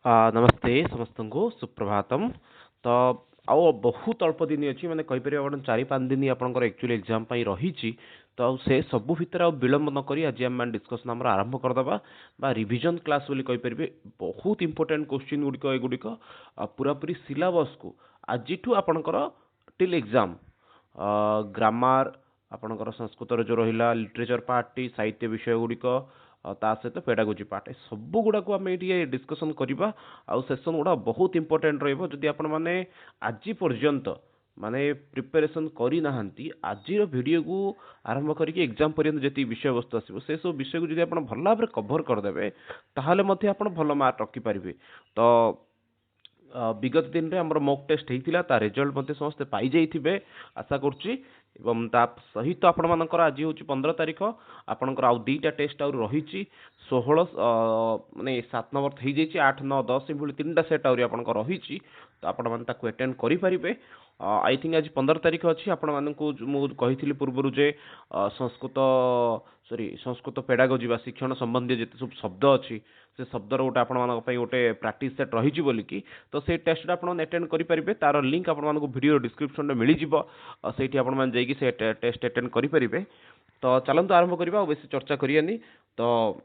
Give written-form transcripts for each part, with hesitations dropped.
नमस्ते समस्तଙ୍କୁ सुप्रभातम। तो आउ बहुत अल्प दिन अच्छी मैंने कहीपर आप 4-5 दिन आपंकर एक्चुअली एग्जाम रही। तो से सबू भितर विलंब नक आज आम डिस्कसन आम आरंभ करदे रिविजन क्लास बोली कहीपर। बहुत इंपोर्टेंट क्वेश्चन गुड़िक एगुड़िक पूरा पूरी सिलेबस को आज आपणकर टिल एग्जाम ग्रामर आपणकर संस्कृत जो रहा लिटरेचर पार्ट टी साहित्य विषय गुड़िक ता सहित पेडागोजी पार्ट सब गुड़ा को आम ये डिस्कसन करवा आउ सेसन गुड़ा बहुत इंपोर्टेंट रही आपण मैंने आज पर्यंत माने प्रिपरेशन करना आज वीडियो को आरंभ करके एग्जाम पर्यंत जी विषय वस्तु आसो से सब विषय को जब आप भल भाव कभर करदे ताहले भल मार्क रखिपारे। तो विगत दिन में आम मॉक टेस्ट होता ता रिजल्ट मत समस्ते पाई जाइए आशा करुच्ची। सहित आपण मानकर आज हूँ 15 तारीख आपंकर आउ 2टा टेस्ट आउ रही 16 माने 7 नंबर हो जाइए 8, 9, 10 ये 3टा सेट आउरी आपंकर रही। तो आपण मैंने अटेंड करेंगे। आई थिंक आज 15 तारीख अच्छी आपण मानू मुझे पूर्वर जे संस्कृत पेडागोजी शिक्षण संबंधी जिते सब शब्द अच्छी से शब्दर गोटे आपण गोटे प्राक्टिस सेट रही बोलिकी। तो से टेस्ट आप अटेंड करेंगे तार लिंक आपको वीडियो डिस्क्रिप्शन में मिल जाइए से टेस्ट अटेंड करेंगे। तो चलते आरंभ करवा बेस चर्चा करियानी। तो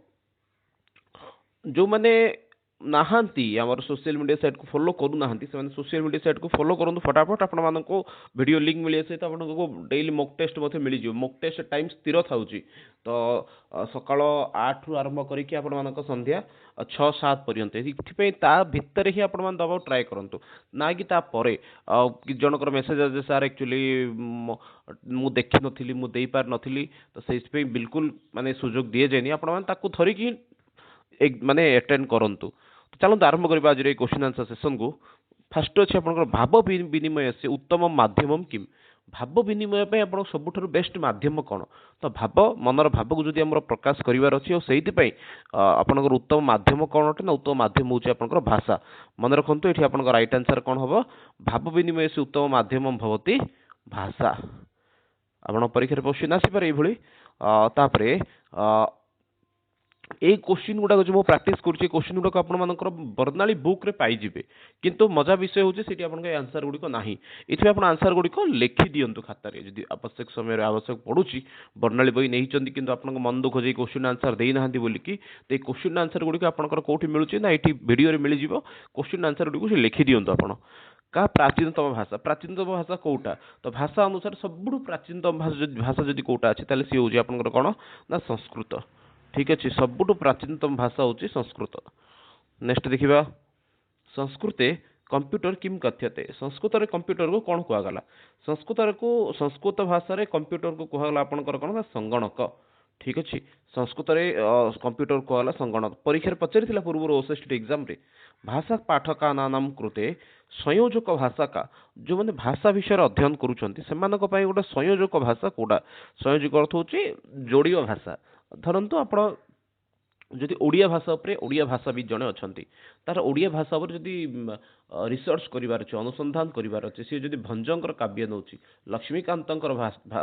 जो मैंने नाहांती आमर सोशल मीडिया साइट को फॉलो करूना से सोशल मीडिया साइट को फॉलो करूँ फटाफट आपण मानक वीडियो लिंक मिले सहित आपको डेली मॉक टेस्ट मिल जाए। मॉक टेस्ट टाइम स्थिर था। तो सकाल 8 रु आरंभ करके आपण मानक संध्या 6-7 पर्यंत ये भितर ही आपण मान दबा ट्राए करूँ ना कि तापर जनकर मेसेज आज सार एक्चुअली मु देखी नी मुझे पार नी। तो से बिल्कुल माने सुजोग दिए जाए आपण मैंने थरिकी माने अटेंड करूँ। तो चलते आरंभ करवा आज क्वेश्चन आंसर सेशन को। फास्ट अच्छे आप भाव विनिमय से उत्तम माध्यम किम भाव विनिमय आप सबुठ बेस्ट माध्यम कौन। तो भाव मनर भाव को जब आम प्रकाश करार अच्छी से आपंकर उत्तम माध्यम कौन अटे ना उत्तम माध्यम हूँ आपंकर भाषा। मन रखु ये आप राइट आंसर कौन हम भाव विनिमय से उत्तम माध्यम भवती भाषा। आप परीक्षा क्वेश्चन आसपे ये এই क्वेश्चन गुड़ाक जो प्रैक्टिस करुँचे क्वेश्चन गुड़ाक आपंकर बर्णाली बुक रे पाइबे किंतु मजा विषय हूँ से आंसर गुड़िक ना ये आप आंसर गुड़िक लिखि दिंतु खातार जब आवश्यक समय आवश्यक पड़ुची बर्णाली बही नहीं कि आप मन दुख जाए क्वेश्चन आंसर देना बोलिकी। तो क्वेश्चन आंसर गुड़िक आपंकर कौटी मिलूँ ना ये वीडियो मिल जाव क्वेश्चन आंसर गुड़िक लिखि दिंतु आप का प्राचीनतम भाषा। प्राचीनतम भाषा कौटा तो भाषा अनुसार सब प्राचीनतम भाषा जब कौटा अच्छे ताले सी हूँ आपंकर कौन ना संस्कृत। ठीक अच्छे सबुठ प्राचीनतम भाषा हूँ संस्कृत। नेक्स्ट देखा संस्कृते कंप्यूटर किम कथ्यते संस्कृत कंप्यूटर को कौन कहगला संस्कृत भाषा रे कंप्यूटर को कहगला आपंकर कौन संगणक। ठीक अच्छे संस्कृत कंप्यूटर कहला संगणक। परीक्षा पचारि पूर्व ओएसएसटी एग्जाम रे भाषा पाठका नाम कृते संयोजक भाषा का जो मैंने भाषा विषय अध्ययन करुँच से गोटे संयोजक भाषा कौटा संयोजक अर्थ हूँ जोड़ीय भाषा। धरतु आप जदि ओडिया भाषा उपरे ओडिया भाषा भी जड़े अच्छा तार ओडिया भाषा पर जदि रिसर्च करार अच्छे अनुसंधान करार अच्छे सी जदि भंजर काव्य नौ लक्ष्मीकांत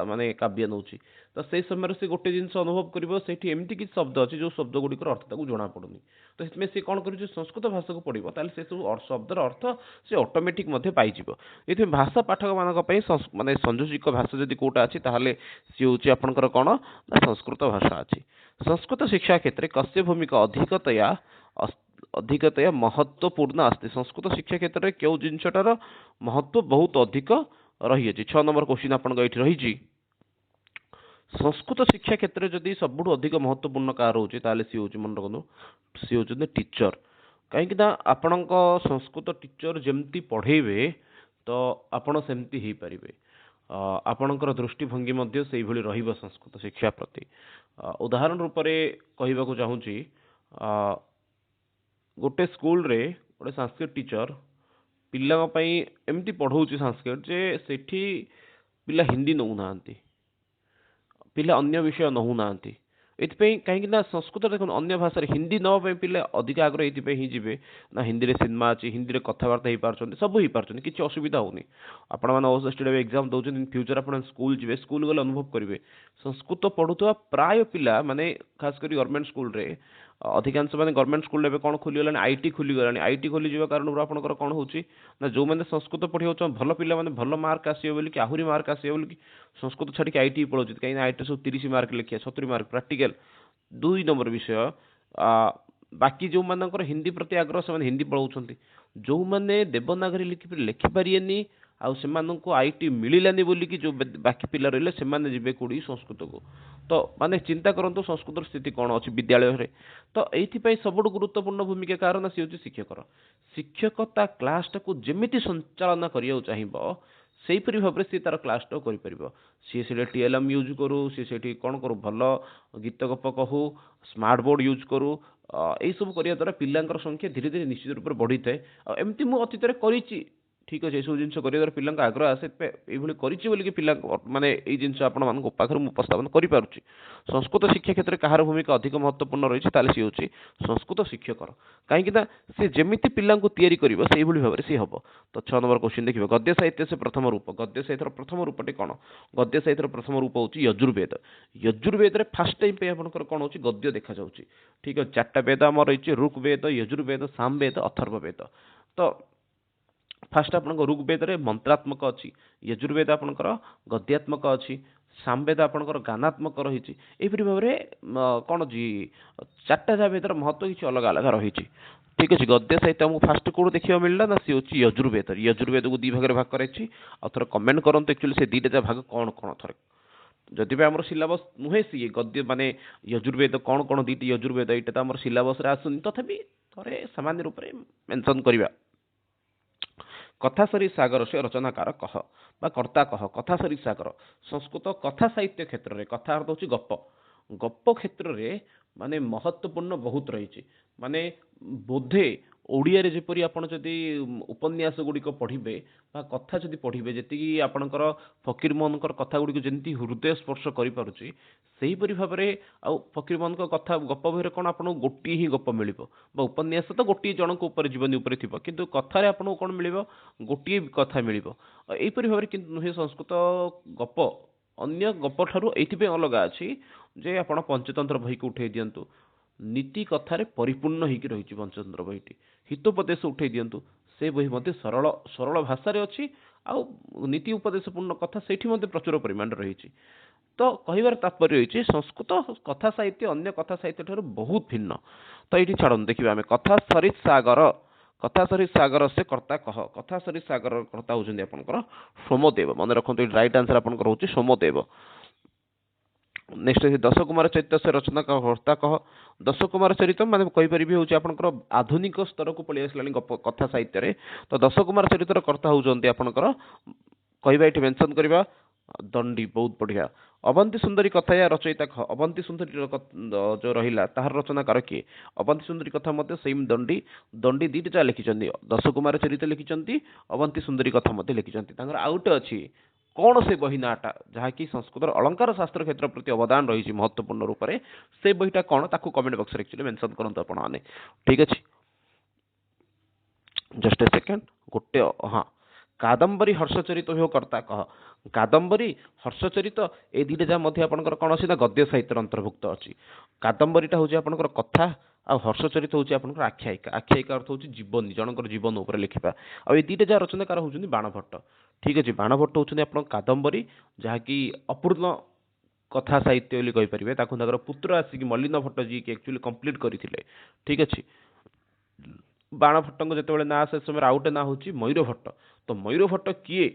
माने काव्य नौ तो से समय से गोटे जिन अनुभव कर एमती कि शब्द अच्छे जो शब्द गुड़िक अर्थ तक जना पड़ुनी। तो से सी कौन कर संस्कृत भाषा को पढ़ो ताल से सब शब्दर अर्थ से ऑटोमेटिक पाइज। ये भाषा पाठक मान माने संयोजिक भाषा जदि कौटा अच्छी ताहले सी हूँ आपंकर कौन ना संस्कृत भाषा अच्छी। संस्कृत शिक्षा क्षेत्र में कस्य भूमिका अधिकतया महत्वपूर्ण आस्ते संस्कृत शिक्षा क्षेत्र में क्यों जिनटार महत्व बहुत अधिक रही। 6 नंबर क्वेश्चन आप रही संस्कृत शिक्षा क्षेत्र में जदि सबुठ अधिक महत्वपूर्ण कार रोचे ताले सी हूँ मन रखु सी हूँ टीचर कहीं आपण संस्कृत टीचर जमती पढ़ेबे तो आपण सेमती ही पारिबे आपणकर दृष्टिभंगी से रही संस्कृत शिक्षा प्रति। उदाहरण रूप से कहवाक चाहूँगी गोटे स्कूल रे गोटे संस्कृत टीचर पिलांपाई एमती पढ़ाऊँ संस्कृत जे सेठी पिला हिंदी नौ ना पिला अन्य विषय नौ ना ये कहीं संस्कृत देख अन्य भाषा हिंदी नापी पिला अधिक आग्रह ये ही जी ना हिंदी में सिनेमा अच्छी हिंदी में कथबार्ता हो पार्टी सब हो पार्टी किसी असुविधा होनी। आपण मैंने ओएसएसटी एग्जाम दौरान इन फ्यूचर आप स्कूल जी स्कूल गले अनुभव करेंगे संस्कृत पढ़ुवा प्राय पिला माने खास कर गवर्नमेंट स्कूल रे ଅଧିକାଂଶ ମାନେ ଗଭର୍ଣ୍ଣମେଣ୍ଟ ସ୍କୁଲ ଏବେ କ'ଣ ଖୋଲିଗଲାଣି ଆଇଟି ଖୋଲିଗଲାଣି ଆଇଟି ଖୋଲିଯିବା କାରଣରୁ ଆପଣଙ୍କର କ'ଣ ହେଉଛି ନା ଯେଉଁମାନେ ସଂସ୍କୃତ ପଢ଼ିବାକୁ ଚାହୁଁ ଭଲ ପିଲାମାନେ ଭଲ ମାର୍କ ଆସିବ ବୋଲିକି ଆହୁରି ମାର୍କ ଆସିବ ବୋଲିକି ସଂସ୍କୃତ ଛାଡ଼ିକି ଆଇଟି ପଳାଉଛନ୍ତି କାହିଁକିନା ଆଇଟି ସବୁ 30 ମାର୍କ ଲେଖିବା 70 ମାର୍କ ପ୍ରାକ୍ଟିକାଲ 2 ନମ୍ବର ବିଷୟ ବାକି ଯେଉଁମାନଙ୍କର ହିନ୍ଦୀ ପ୍ରତି ଆଗ୍ରହ ସେମାନେ ହିନ୍ଦୀ ପଳାଉଛନ୍ତି ଯେଉଁମାନେ ଦେବନାଗରୀ ଲେଖିପାରିବେନି ଆଉ ସେମାନଙ୍କୁ ଆଇଟି ମିଳିଲାନି ବୋଲିକି ଯେଉଁ ବାକି ପିଲା ରହିଲେ ସେମାନେ ଯିବେ କୋଉଠି ସଂସ୍କୃତକୁ ତ ମାନେ ଚିନ୍ତା କରନ୍ତୁ ସଂସ୍କୃତର ସ୍ଥିତି କ'ଣ ଅଛି ବିଦ୍ୟାଳୟରେ ତ ଏଇଥିପାଇଁ ସବୁଠୁ ଗୁରୁତ୍ୱପୂର୍ଣ୍ଣ ଭୂମିକା କାହାର ନା ସିଏ ହେଉଛି ଶିକ୍ଷକର ଶିକ୍ଷକ ତା କ୍ଲାସଟାକୁ ଯେମିତି ସଞ୍ଚାଳନା କରିବାକୁ ଚାହିଁବ ସେଇପରି ଭାବରେ ସିଏ ତାର କ୍ଲାସଟାକୁ କରିପାରିବ ସିଏ ସେଠି ଟିଏଲଏମ୍ ୟୁଜ୍ କରୁ ସିଏ ସେଠି କ'ଣ କରୁ ଭଲ ଗୀତ ଗପ କହୁ ସ୍ମାର୍ଟ ବୋର୍ଡ ୟୁଜ୍ କରୁ ଏଇସବୁ କରିବା ଦ୍ୱାରା ପିଲାଙ୍କର ସଂଖ୍ୟା ଧୀରେ ଧୀରେ ନିଶ୍ଚିତ ରୂପରେ ବଢ଼ିଥାଏ ଆଉ ଏମିତି ମୁଁ ଅତୀତରେ କରିଛି ଠିକ୍ ଅଛି ଏସବୁ ଜିନିଷ କରିବା ଦ୍ୱାରା ପିଲାଙ୍କ ଆଗ୍ରହ ଆସେ ଏଇଭଳି କରିଛି ବୋଲିକି ପିଲା ମାନେ ଏଇ ଜିନିଷ ଆପଣମାନଙ୍କ ପାଖରେ ମୁଁ ଉପସ୍ଥାପନ କରିପାରୁଛି ସଂସ୍କୃତ ଶିକ୍ଷା କ୍ଷେତ୍ରରେ କାହାର ଭୂମିକା ଅଧିକ ମହତ୍ତ୍ୱପୂର୍ଣ୍ଣ ରହିଛି ତାହେଲେ ସିଏ ହେଉଛି ସଂସ୍କୃତ ଶିକ୍ଷକର କାହିଁକିନା ସେ ଯେମିତି ପିଲାଙ୍କୁ ତିଆରି କରିବ ସେଇଭଳି ଭାବରେ ସିଏ ହେବ ତ 6 ନମ୍ବର କ୍ୱେଶ୍ଚିନ୍ ଦେଖିବେ ଗଦ୍ୟ ସାହିତ୍ୟ ସେ ପ୍ରଥମ ରୂପ ଗଦ୍ୟ ସାହିତ୍ୟର ପ୍ରଥମ ରୂପଟି କ'ଣ ଗଦ୍ୟ ସାହିତ୍ୟର ପ୍ରଥମ ରୂପ ହେଉଛି ଯଜୁର୍ବେଦ ଯଜୁର୍ବେଦରେ ଫାଷ୍ଟ ଟାଇମ୍ ପାଇଁ ଆପଣଙ୍କର କ'ଣ ହେଉଛି ଗଦ୍ୟ ଦେଖାଯାଉଛି ଠିକ୍ ଅଛି 4ଟା ବେଦ ଆମର ରହିଛି ଋକ୍ ବେଦ ଯଜୁର୍ବେଦ ସାମବେଦ ଅଥର୍ବ ବେଦ ତ ଫାଷ୍ଟ ଆପଣଙ୍କ ଋକ୍ ବେଦରେ ମନ୍ତ୍ରାତ୍ମକ ଅଛି ଯଜୁର୍ବେଦ ଆପଣଙ୍କର ଗଦ୍ୟାତ୍ମକ ଅଛି ସାମବେଦ ଆପଣଙ୍କର ଗାନାତ୍ମକ ରହିଛି ଏହିପରି ଭାବରେ କ'ଣ 4ଟା ଯାହା ବେଦର ମହତ୍ତ୍ୱ କିଛି ଅଲଗା ଅଲଗା ରହିଛି ଠିକ୍ ଅଛି ଗଦ୍ୟ ସାହିତ୍ୟ ଆମକୁ ଫାଷ୍ଟ କୋଉଠୁ ଦେଖିବାକୁ ମିଳିଲା ନା ସିଏ ହେଉଛି ଯଜୁର୍ବେଦ ଯଜୁର୍ବେଦକୁ 2 ଭାଗରେ ଭାଗ କରାଯାଇଛି ଆଉ ଥରେ କମେଣ୍ଟ କରନ୍ତୁ ଆକ୍ଚୁଆଲି ସେ 2ଟା ଭାଗ କ'ଣ କ'ଣ ଥରେ ଯଦି ବି ଆମର ସିଲାବସ୍ ନୁହେଁ ସିଏ ଗଦ୍ୟ ମାନେ ଯଜୁର୍ବେଦ କ'ଣ କ'ଣ 2ଟି ଯଜୁର୍ବେଦ ଏଇଟା ତ ଆମର ସିଲାବସ୍ରେ ଆସୁନି ତଥାପି ଥରେ ସାମାନ୍ୟ ରୂପରେ ମେନସନ୍ କରିବା କଥାସରି ସାଗର ସେ ରଚନାକାର କହ ବା କର୍ତ୍ତା କହ କଥାସରି ସାଗର ସଂସ୍କୃତ କଥା ସାହିତ୍ୟ କ୍ଷେତ୍ରରେ କଥା ଅର୍ଥ ହେଉଛି ଗପ ଗପ କ୍ଷେତ୍ରରେ ମାନେ ମହତ୍ତ୍ୱପୂର୍ଣ୍ଣ ବହୁତ ରହିଛି ମାନେ ବୋଧେ ଓଡ଼ିଆରେ ଯେପରି ଆପଣ ଯଦି ଉପନ୍ୟାସ ଗୁଡ଼ିକ ପଢ଼ିବେ ବା କଥା ଯଦି ପଢ଼ିବେ ଯେତିକି ଆପଣଙ୍କର ଫକୀରମୋହନଙ୍କର କଥା ଗୁଡ଼ିକ ଯେମିତି ହୃଦୟ ସ୍ପର୍ଶ କରିପାରୁଛି ସେହିପରି ଭାବରେ ଆଉ ଫକୀରମୋହନଙ୍କ କଥା ଗପ ବହିରେ କ'ଣ ଆପଣଙ୍କୁ ଗୋଟିଏ ହିଁ ଗପ ମିଳିବ ବା ଉପନ୍ୟାସ ତ ଗୋଟିଏ ଜଣଙ୍କ ଉପରେ ଜୀବନୀ ଉପରେ ଥିବ କିନ୍ତୁ କଥାରେ ଆପଣଙ୍କୁ କ'ଣ ମିଳିବ ଗୋଟିଏ କଥା ମିଳିବ ଏହିପରି ଭାବରେ କିନ୍ତୁ ନୁହେଁ ସଂସ୍କୃତ ଗପ ଅନ୍ୟ ଗପ ଠାରୁ ଏଇଥିପାଇଁ ଅଲଗା ଅଛି ଯେ ଆପଣ ପଞ୍ଚତନ୍ତ୍ର ବହିକୁ ଉଠାଇ ଦିଅନ୍ତୁ ନୀତି କଥାରେ ପରିପୂର୍ଣ୍ଣ ହେଇକି ରହିଛି ପଞ୍ଚତନ୍ତ୍ର ବହିଟି ହିତୋପଦେଶ ଉଠାଇ ଦିଅନ୍ତୁ ସେ ବହି ମଧ୍ୟ ସରଳ ଭାଷାରେ ଅଛି ଆଉ ନୀତି ଉପଦେଶପୂର୍ଣ୍ଣ କଥା ସେଇଠି ମଧ୍ୟ ପ୍ରଚୁର ପରିମାଣରେ ରହିଛି ତ କହିବାର ତାତ୍ପର୍ଯ୍ୟ ରହିଛି ସଂସ୍କୃତ କଥା ସାହିତ୍ୟ ଅନ୍ୟ କଥା ସାହିତ୍ୟ ଠାରୁ ବହୁତ ଭିନ୍ନ ତ ଏଇଠି ଛାଡ଼ନ୍ତୁ ଦେଖିବା ଆମେ କଥା ସରିତ ସାଗର ସେ କର୍ତ୍ତା କହ କଥା ସରିତ ସାଗର କର୍ତ୍ତା ହେଉଛନ୍ତି ଆପଣଙ୍କର ସୋମଦେବ ମନେ ରଖନ୍ତୁ ଏଇଠି ରାଇଟ୍ ଆନ୍ସର ଆପଣଙ୍କର ହେଉଛି ସୋମଦେବ ନେକ୍ସଟ ଦଶ କୁମାର ଚରିତ ସେ ରଚନା କର୍ତ୍ତା କହ ଦଶ କୁମାର ଚରିତ ମାନେ କହିପାରିବି ହେଉଛି ଆପଣଙ୍କର ଆଧୁନିକ ସ୍ତରକୁ ପଳେଇ ଆସିଲାଣି କଥା ସାହିତ୍ୟରେ ତ ଦଶ କୁମାର ଚରିତର କର୍ତ୍ତା ହେଉଛନ୍ତି ଆପଣଙ୍କର କହିବା ଏଠି ମେନସନ୍ କରିବା ଦଣ୍ଡି ବହୁତ ବଢ଼ିଆ ଅବନ୍ତୀ ସୁନ୍ଦରୀ କଥା ୟା ରଚୟିତା କହ ଅବନ୍ତୀ ସୁନ୍ଦରୀ ଯେଉଁ ରହିଲା ତାହାର ରଚନାକାର କିଏ ଅବନ୍ତୀ ସୁନ୍ଦରୀ କଥା ମଧ୍ୟ ସେମ୍ ଦଣ୍ଡି 2ଟା ଯାହା ଲେଖିଛନ୍ତି ଦଶ କୁମାର ଚରିତ ଲେଖିଛନ୍ତି ଅବନ୍ତୀ ସୁନ୍ଦରୀ କଥା ମଧ୍ୟ ଲେଖିଛନ୍ତି ତାଙ୍କର ଆଉ ଗୋଟେ ଅଛି କ'ଣ ସେ ବହି ନାଁଟା ଯାହାକି ସଂସ୍କୃତର ଅଳଙ୍କାର ଶାସ୍ତ୍ର କ୍ଷେତ୍ର ପ୍ରତି ଅବଦାନ ରହିଛି ମହତ୍ତ୍ୱପୂର୍ଣ୍ଣ ରୂପରେ ସେ ବହିଟା କ'ଣ ତାକୁ କମେଣ୍ଟ ବକ୍ସରେ ଆକ୍ଚୁଆଲି ମେନସନ୍ କରନ୍ତୁ ଆପଣମାନେ ଠିକ୍ ଅଛି ଜଷ୍ଟ ଏ ସେକେଣ୍ଡ ଗୋଟେ ହଁ କାଦମ୍ବରୀ ହର୍ଷଚରିତ ହେଉ କର୍ତ୍ତା କହ କାଦମ୍ବରୀ ହର୍ଷଚରିତ এই 2ଟା ଯାହା ମଧ୍ୟ ଆପଣଙ୍କର କ'ଣ ଅଛି ନା ଗଦ୍ୟ ସାହିତ୍ୟର ଅନ୍ତର୍ଭୁକ୍ତ ଅଛି କାଦମ୍ବରୀଟା ହେଉଛି ଆପଣଙ୍କର କଥା ଆଉ ହର୍ଷଚରିତ ହେଉଛି ଆପଣଙ୍କର ଆଖ୍ୟାୟିକା ଅର୍ଥ ହେଉଛି ଜୀବନୀ ଜଣଙ୍କର ଜୀବନ ଉପରେ ଲେଖିବା ଆଉ এই 2ଟା ଯାହା ରଚନାକାର ହେଉଛନ୍ତି ବାଣଭଟ୍ଟ ଠିକ୍ ଅଛି ବାଣଭଟ୍ଟ ହେଉଛନ୍ତି ଆପଣଙ୍କ କାଦମ୍ବରୀ ଯାହାକି ଅପୂର୍ଣ୍ଣ କଥା ସାହିତ୍ୟ ବୋଲି କହିପାରିବେ ତାକୁ ତାଙ୍କର ପୁତ୍ର ଆସିକି ମଲ୍ଲିନ ଭଟ୍ଟ ଯିଏକି ଆକ୍ଚୁଆଲି କମ୍ପ୍ଲିଟ୍ କରିଥିଲେ ଠିକ୍ ଅଛି ବାଣଭଟ୍ଟଙ୍କ ଯେତେବେଳେ ନାଁ ସେ ସମୟରେ ଆଉ ଗୋଟେ ନାଁ ହେଉଛି ମୟୂରଭଟ୍ଟ ତ ମୟୂରଭଟ୍ଟ କିଏ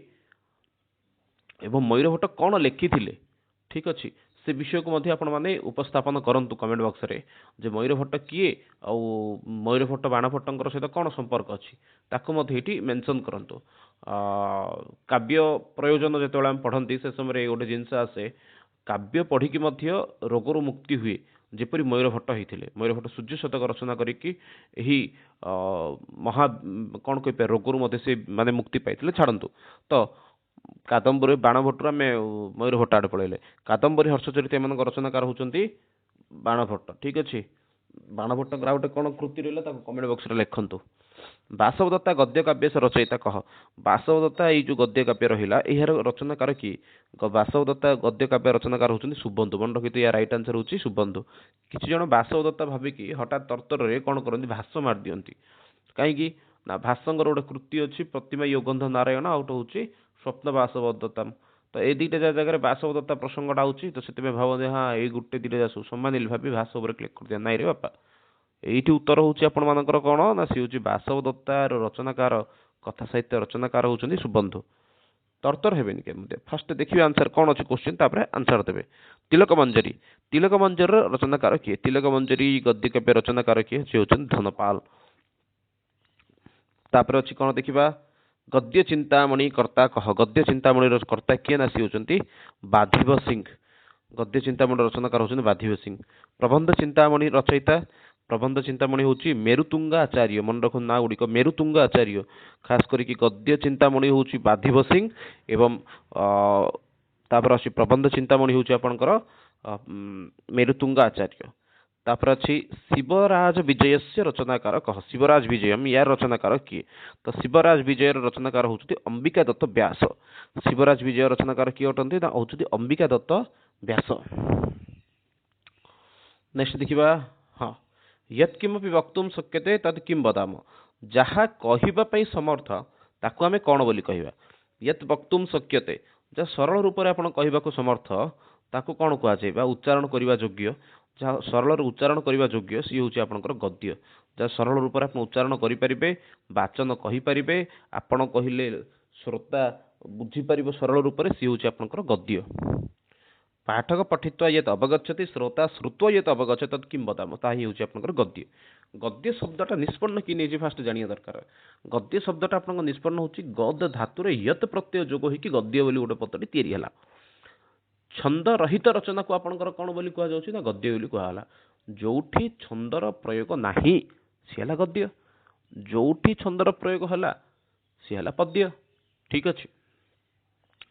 ଏବଂ ମୟୂରଭଟ୍ଟ କ'ଣ ଲେଖିଥିଲେ ଠିକ୍ ଅଛି ସେ ବିଷୟକୁ ମଧ୍ୟ ଆପଣମାନେ ଉପସ୍ଥାପନ କରନ୍ତୁ କମେଣ୍ଟ ବକ୍ସରେ ଯେ ମୟୂରଭଟ୍ଟ କିଏ ଆଉ ମୟୂରଭଟ୍ଟ ବାଣଭଟ୍ଟଙ୍କର ସହିତ କ'ଣ ସମ୍ପର୍କ ଅଛି ତାକୁ ମଧ୍ୟ ଏଇଠି ମେନସନ୍ କରନ୍ତୁ କାବ୍ୟ ପ୍ରୟୋଜନ ଯେତେବେଳେ ଆମେ ପଢ଼ନ୍ତି ସେ ସମୟରେ ଗୋଟେ ଜିନିଷ ଆସେ କାବ୍ୟ ପଢ଼ିକି ମଧ୍ୟ ରୋଗରୁ ମୁକ୍ତି ହୁଏ ଯେପରି ମୟୂରଭଟ୍ଟ ହେଇଥିଲେ ମୟୂରଭଟ୍ଟ ସୂର୍ଯ୍ୟ ଶତକ ରଚନା କରିକି ଏହି ମହା କ'ଣ କହିପାରିବେ ରୋଗରୁ ମଧ୍ୟ ସେ ମାନେ ମୁକ୍ତି ପାଇଥିଲେ ଛାଡ଼ନ୍ତୁ ତ କାଦମ୍ବରୀ ବାଣଭଟ୍ଟରୁ ଆମେ ମୟୂରଭଟ୍ଟ ଆଡ଼େ ପଳେଇଲେ କାଦମ୍ବରୀ ହର୍ଷଚରିତ ଏମାନଙ୍କ ରଚନାକାର ହେଉଛନ୍ତି ବାଣଭଟ୍ଟ ଠିକ୍ ଅଛି ବାଣଭଟ୍ଟଙ୍କର ଆଉ ଗୋଟେ କ'ଣ କୃତି ରହିଲା ତାକୁ କମେଣ୍ଟ ବକ୍ସରେ ଲେଖନ୍ତୁ। ବାସବଦତ୍ତା ଗଦ୍ୟ କାବ୍ୟ ସେ ରଚୟିତା କହ। ବାସବଦତ୍ତା ଏଇ ଯୋଉ ଗଦ୍ୟ କାବ୍ୟ ରହିଲା ଏହାର ରଚନାକାର କିଏ? ବାସବଦତ୍ତା ଗଦ୍ୟ କାବ୍ୟ ରଚନାକାର ହଉଛନ୍ତି ସୁବନ୍ଧୁ। ମନେ ରଖିଥିବେ ୟା ରାଇଟ୍ ଆନ୍ସର ହଉଛି ସୁବନ୍ଧୁ। କିଛି ଜଣ ବାସବଦତ୍ତା ଭାବିକି ହଠାତ୍ ତରତରରେ କ'ଣ କରନ୍ତି ଭାଷ ମାରି ଦିଅନ୍ତି। କାହିଁକି ନା ଭାଷଙ୍କର ଗୋଟେ କୃତି ଅଛି ପ୍ରତିମା ୟୋଗନ୍ଧ ନାରାୟଣ ଆଉ ଗୋଟେ ହଉଛି ସ୍ୱପ୍ନ ବାସବଦତ୍ତାମ୍। ତ ଏଇ ଦୁଇଟା ଜାଗାରେ ବାସବଦତ୍ତା ପ୍ରସଙ୍ଗଟା ହେଉଛି ତ ସେଥିପାଇଁ ଭାବନ୍ତି ହଁ ଏଇ ଗୋଟେ ଦୁଇଟା ଯାକ ସମାନ ଭାବି ଭାଷ ଉପରେ କ୍ଲିକ୍ କରିଦିଅ। ନାଇଁ ରେ ବାପା, ଏଇଠି ଉତ୍ତର ହେଉଛି ଆପଣମାନଙ୍କର କ'ଣ ନା ସିଏ ହେଉଛି ବାସବଦତ୍ତାର ରଚନାକାର କଥା ସାହିତ୍ୟ ରଚନାକାର ହେଉଛନ୍ତି ସୁବନ୍ଧୁ। ତରତର ହେବେନି କେମିତି, ଫାଷ୍ଟ ଦେଖିବେ ଆନ୍ସର କ'ଣ ଅଛି କ୍ୱେଶ୍ଚିନ୍ ତାପରେ ଆନ୍ସର ଦେବେ। ତିଲକ ମଞ୍ଜରୀ, ତିଲକ ମଞ୍ଜରୀର ରଚନାକାର କିଏ? ତିଲକ ମଞ୍ଜରୀ ଗଦ୍ୟ କାବ୍ୟ ରଚନାକାର କିଏ? ସେ ହେଉଛନ୍ତି ଧନପାଲ। ତାପରେ ଅଛି କ'ଣ ଦେଖିବା, ଗଦ୍ୟ ଚିନ୍ତାମଣି କର୍ତ୍ତା କହ। ଗଦ୍ୟ ଚିନ୍ତାମଣିର କର୍ତ୍ତା କିଏ? ନା ସିଏ ହେଉଛନ୍ତି ବାଧିବ ସିଂ। ଗଦ୍ୟ ଚିନ୍ତାମଣିର ରଚନାକାର ହେଉଛନ୍ତି ବାଧିବ ସିଂ। ପ୍ରବନ୍ଧ ଚିନ୍ତାମଣି ରଚୟିତା, ପ୍ରବନ୍ଧ ଚିନ୍ତାମଣି ହେଉଛି ମେରୁତୁଙ୍ଗା ଆଚାର୍ଯ୍ୟ। ମନେ ରଖନ୍ତୁ ନାଁ ଗୁଡ଼ିକ ମେରୁତୁଙ୍ଗା ଆଚାର୍ଯ୍ୟ। ଖାସ କରିକି ଗଦ୍ୟ ଚିନ୍ତାମଣି ହେଉଛି ବାଧିବ ସିଂ ଏବଂ ତାପରେ ଅଛି ପ୍ରବନ୍ଧ ଚିନ୍ତାମଣି ହେଉଛି ଆପଣଙ୍କର ମେରୁତୁଙ୍ଗା ଆଚାର୍ଯ୍ୟ। ତାପରେ ଅଛି ଶିବରାଜ ବିଜୟସ୍ୟ ରଚନାକାର କହ। ଶିବରାଜ ବିଜୟମ୍ ୟାର ରଚନାକାର କିଏ? ତ ଶିବରାଜ ବିଜୟର ରଚନାକାର ହେଉଛନ୍ତି ଅମ୍ବିକା ଦତ୍ତ ବ୍ୟାସ। ଶିବରାଜ ବିଜୟ ରଚନାକାର କିଏ ଅଟନ୍ତି? ନା ହେଉଛନ୍ତି ଅମ୍ବିକା ଦତ୍ତ ବ୍ୟାସ। ନେକ୍ସଟ ଦେଖିବା, ହଁ ୟତ୍ କିମପି ବକ୍ତୁମ୍ ଶକ୍ୟତେ ତତ୍ କିମ୍ ବଦାମ। ଯାହା କହିବା ପାଇଁ ସମର୍ଥ ତାକୁ ଆମେ କ'ଣ ବୋଲି କହିବା? ୟତ୍ ବକ୍ତୁମ୍ ଶକ୍ୟତେ, ଯାହା ସରଳ ରୂପରେ ଆପଣ କହିବାକୁ ସମର୍ଥ ତାକୁ କ'ଣ କୁହାଯାଏ? ବା ଉଚ୍ଚାରଣ କରିବା ଯୋଗ୍ୟ, ଯାହା ସରଳରେ ଉଚ୍ଚାରଣ କରିବା ଯୋଗ୍ୟ ସିଏ ହେଉଛି ଆପଣଙ୍କର ଗଦ୍ୟ। ଯାହା ସରଳ ରୂପରେ ଆପଣ ଉଚ୍ଚାରଣ କରିପାରିବେ, ବାଚନ କହିପାରିବେ, ଆପଣ କହିଲେ ଶ୍ରୋତା ବୁଝିପାରିବ ସରଳ ରୂପରେ, ସିଏ ହେଉଛି ଆପଣଙ୍କର ଗଦ୍ୟ। ପାଠକ ପଠିତ୍ୱା ୟତ୍ ଅବଗଚ୍ଛତି ଶ୍ରୋତା ଶ୍ରୁତ୍ୱା ୟତ୍ ଅବଗଚ୍ଛତି ତତ୍ କିମ୍ ବଦାମ, ତାହା ହିଁ ହେଉଛି ଆପଣଙ୍କର ଗଦ୍ୟ। ଗଦ୍ୟ ଶବ୍ଦଟା ନିଷ୍ପନ୍ନ କି ନେଇଛି ଫାଷ୍ଟ ଜାଣିବା ଦରକାର। ଗଦ୍ୟ ଶବ୍ଦଟା ଆପଣଙ୍କ ନିଷ୍ପନ୍ନ ହେଉଛି ଗଦ ଧାତୁରେ ୟତ୍ ପ୍ରତ୍ୟୟ ଯୋଗ ହୋଇକି ଗଦ୍ୟ ବୋଲି ଗୋଟେ ପଦଟି ତିଆରି ହେଲା। ଛନ୍ଦ ରହିତ ରଚନାକୁ ଆପଣଙ୍କର କ'ଣ ବୋଲି କୁହାଯାଉଛି? ନା ଗଦ୍ୟ ବୋଲି କୁହାଗଲା। ଯୋଉଠି ଛନ୍ଦର ପ୍ରୟୋଗ ନାହିଁ ସିଏ ହେଲା ଗଦ୍ୟ, ଯୋଉଠି ଛନ୍ଦର ପ୍ରୟୋଗ ହେଲା ସିଏ ହେଲା ପଦ୍ୟ। ଠିକ ଅଛି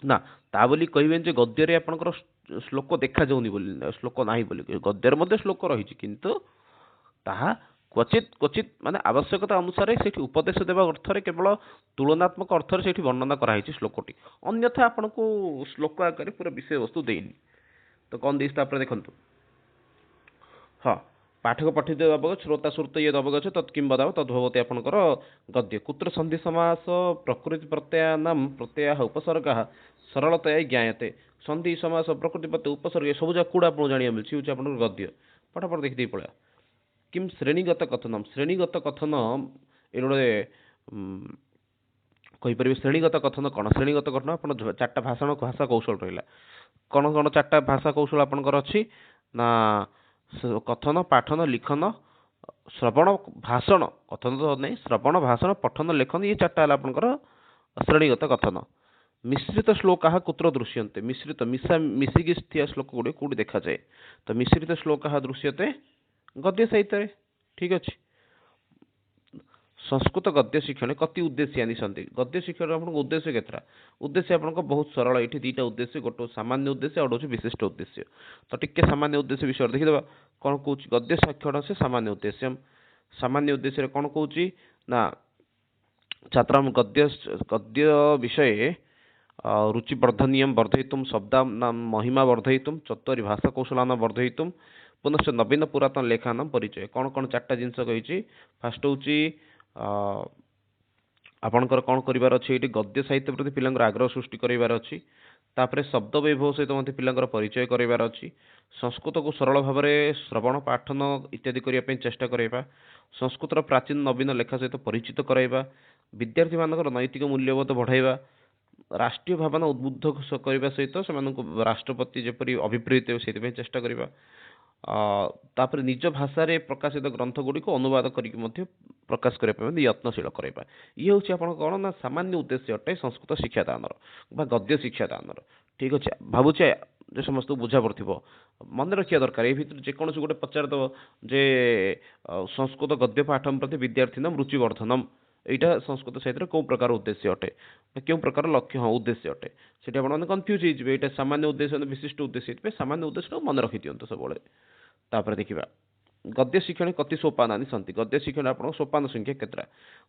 ନା, ତା ବୋଲି କହିବେନି ଯେ ଗଦ୍ୟରେ ଆପଣଙ୍କର ଶ୍ଲୋକ ଦେଖାଯାଉନି ବୋଲି, ଶ୍ଲୋକ ନାହିଁ ବୋଲି। ଗଦ୍ୟରେ ମଧ୍ୟ ଶ୍ଲୋକ ରହିଛି କିନ୍ତୁ ତାହା କ୍ୱଚିତ୍ କ୍ୱଚିତ୍ ମାନେ ଆବଶ୍ୟକତା ଅନୁସାରେ ସେଇଠି ଉପଦେଶ ଦେବା ଅର୍ଥରେ କେବଳ ତୁଳନାତ୍ମକ ଅର୍ଥରେ ସେଇଠି ବର୍ଣ୍ଣନା କରାଯାଇଛି ଶ୍ଲୋକଟି, ଅନ୍ୟଥା ଆପଣଙ୍କୁ ଶ୍ଲୋକ ଆକାରରେ ପୁରା ବିଷୟବସ୍ତୁ ଦେଇନି। ତ କ'ଣ ଦେଇଛି ତାପରେ ଦେଖନ୍ତୁ, ହଁ ପାଠକ ପଠିତ ଅବଗଛ ଶ୍ରୋତା ଶ୍ରୁତ ଇଏ ଅବଗଛ ତତ୍ କିମ୍ ବଦାମ ତଦ୍ଭବତି ଆପଣଙ୍କର ଗଦ୍ୟ। କୁତ୍ର ସନ୍ଧି ସମାସ ପ୍ରକୃତି ପ୍ରତ୍ୟୟାନାମ୍ ପ୍ରତ୍ୟୟ ଉପସର୍ଗ ସରଳତୟା ଜ୍ଞାୟତେ। ସନ୍ଧି ସମାସ ପ୍ରକୃତି ପ୍ରତ୍ୟୟ ଉପସର୍ଗ ସବୁ ଯାକ କୋଉଟା ଆପଣଙ୍କୁ ଜାଣିବାକୁ ମିଳୁଛି ହେଉଛି ଆପଣଙ୍କର ଗଦ୍ୟ। ଫଟାଫଟ ଦେଖିଦେଇ ପଳେଇବା। କିମ୍ ଶ୍ରେଣୀଗତ କଥନମ୍, ଶ୍ରେଣୀଗତ କଥନ ଏଇ ଗୋଟେ କହିପାରିବେ। ଶ୍ରେଣୀଗତ କଥନ କ'ଣ? ଶ୍ରେଣୀଗତ କଥନ ଆପଣ ଚାରିଟା ଭାଷା କୌଶଳ ରହିଲା। କ'ଣ କ'ଣ ଚାରିଟା ଭାଷା କୌଶଳ ଆପଣଙ୍କର ଅଛି? ନା କଥନ, ପାଠନ, ଲିଖନ, ଶ୍ରବଣ, ଭାଷଣ। କଥନ ତ ନାହିଁ, ଶ୍ରବଣ, ଭାଷଣ, ପଠନ, ଲେଖନ, ଇଏ ଚାରିଟା ହେଲା ଆପଣଙ୍କର ଶ୍ରେଣୀଗତ କଥନ। ମିଶ୍ରିତ ଶ୍ଲୋକ କୁତ୍ର ଦୃଶ୍ୟନ୍ତେ, ମିଶ୍ରିତ ମିଶିକି ଥିବା ଶ୍ଲୋକ ଗୁଡ଼ିକ କୋଉଠି ଦେଖାଯାଏ? ତ ମିଶ୍ରିତ ଶ୍ଲୋକ ଦୃଶ୍ୟତେ ଗଦ୍ୟ ସାହିତ୍ୟରେ। ଠିକ ଅଛି। ସଂସ୍କୃତ ଗଦ୍ୟ ଶିକ୍ଷଣ କତି ଉଦ୍ଦେଶ୍ୟାନି ସନ୍ତି। ଗଦ୍ୟ ଶିକ୍ଷଣ ଆପଣଙ୍କ ଉଦ୍ଦେଶ୍ୟ କେତେଟା? ଉଦ୍ଦେଶ୍ୟ ଆପଣଙ୍କ ବହୁତ ସରଳ, ଏଇଠି ଦୁଇଟା ଉଦ୍ଦେଶ୍ୟ, ଗୋଟେ ସାମାନ୍ୟ ଉଦ୍ଦେଶ୍ୟ ଆଉ ଗୋଟେ ହେଉଛି ବିଶିଷ୍ଟ ଉଦ୍ଦେଶ୍ୟ। ତ ଟିକେ ସାମାନ୍ୟ ଉଦ୍ଦେଶ୍ୟ ବିଷୟରେ ଦେଖିଦେବା। କ'ଣ କହୁଛି? ଗଦ୍ୟ ଶିକ୍ଷଣ ସେ ସାମାନ୍ୟ ଉଦ୍ଦେଶ୍ୟ। ସାମାନ୍ୟ ଉଦ୍ଦେଶ୍ୟରେ କ'ଣ କହୁଛି? ନା ଛାତ୍ର ଗଦ୍ୟ ବିଷୟରେ रुचि वर्धनीयं वर्धयितुं शब्दानां महिमा वर्धयितुं चत्वारि भाषा कौशलानां वर्धयितुं पुनश्च नवीन पुरातन लेखानां परिचय। कौन कौन चार्टा जिनस कही? फास्ट होची आपणकर कौन करार अच्छे ये गद्य साहित्य प्रति पिलांकर आग्रह सृष्टि करार अच्छी। तापर शब्द वैभव सहित मत पिलांकर परिचय करार अच्छी। संस्कृत को सरल भाव में श्रवण पाठन इत्यादि करने चेष्टा करवा। संस्कृतर प्राचीन नवीन लेखा सहित परिचित कराइबा। विद्यार्थी मानकर नैतिक मूल्यबोध बढ़ाइबा। राष्ट्रीय भावना उद्बुद्ध करने सहित से राष्ट्रपति जपरी अभिप्रेत हो से चेष्टा करवा। तापर निज भाषा रे प्रकाशित ग्रंथ गुड़ी को अनुवाद करके प्रकाश करने यत्नशील करवा। ये हूँ आप कौन ना सामान्य उद्देश्य अटे संस्कृत शिक्षादान गद्य शिक्षादान। ठीक अच्छे भावुचे जो समस्त बुझा पड़े मन रखा दरकार। ये भर जेकोसी गोटे पचारदेव जे संस्कृत गद्य पाठन प्रति विद्यार्थीनम रुचिवर्धनम यहाँ संस्कृत साहित्य कौ प्रकार उद्देश्य अटे क्यों प्रकार लक्ष्य हाँ उद्देश्य अटे से कन्फ्यूज हो। सामान्य उद्देश्य विशिष्ट उद्देश्य सामान्य उद्देश्य मन रखी दिंतु सब। देखा गद्य शिक्षण कति सोपानानि सन्ति गद्य शिक्षण आपन सोपान संख्या केतरा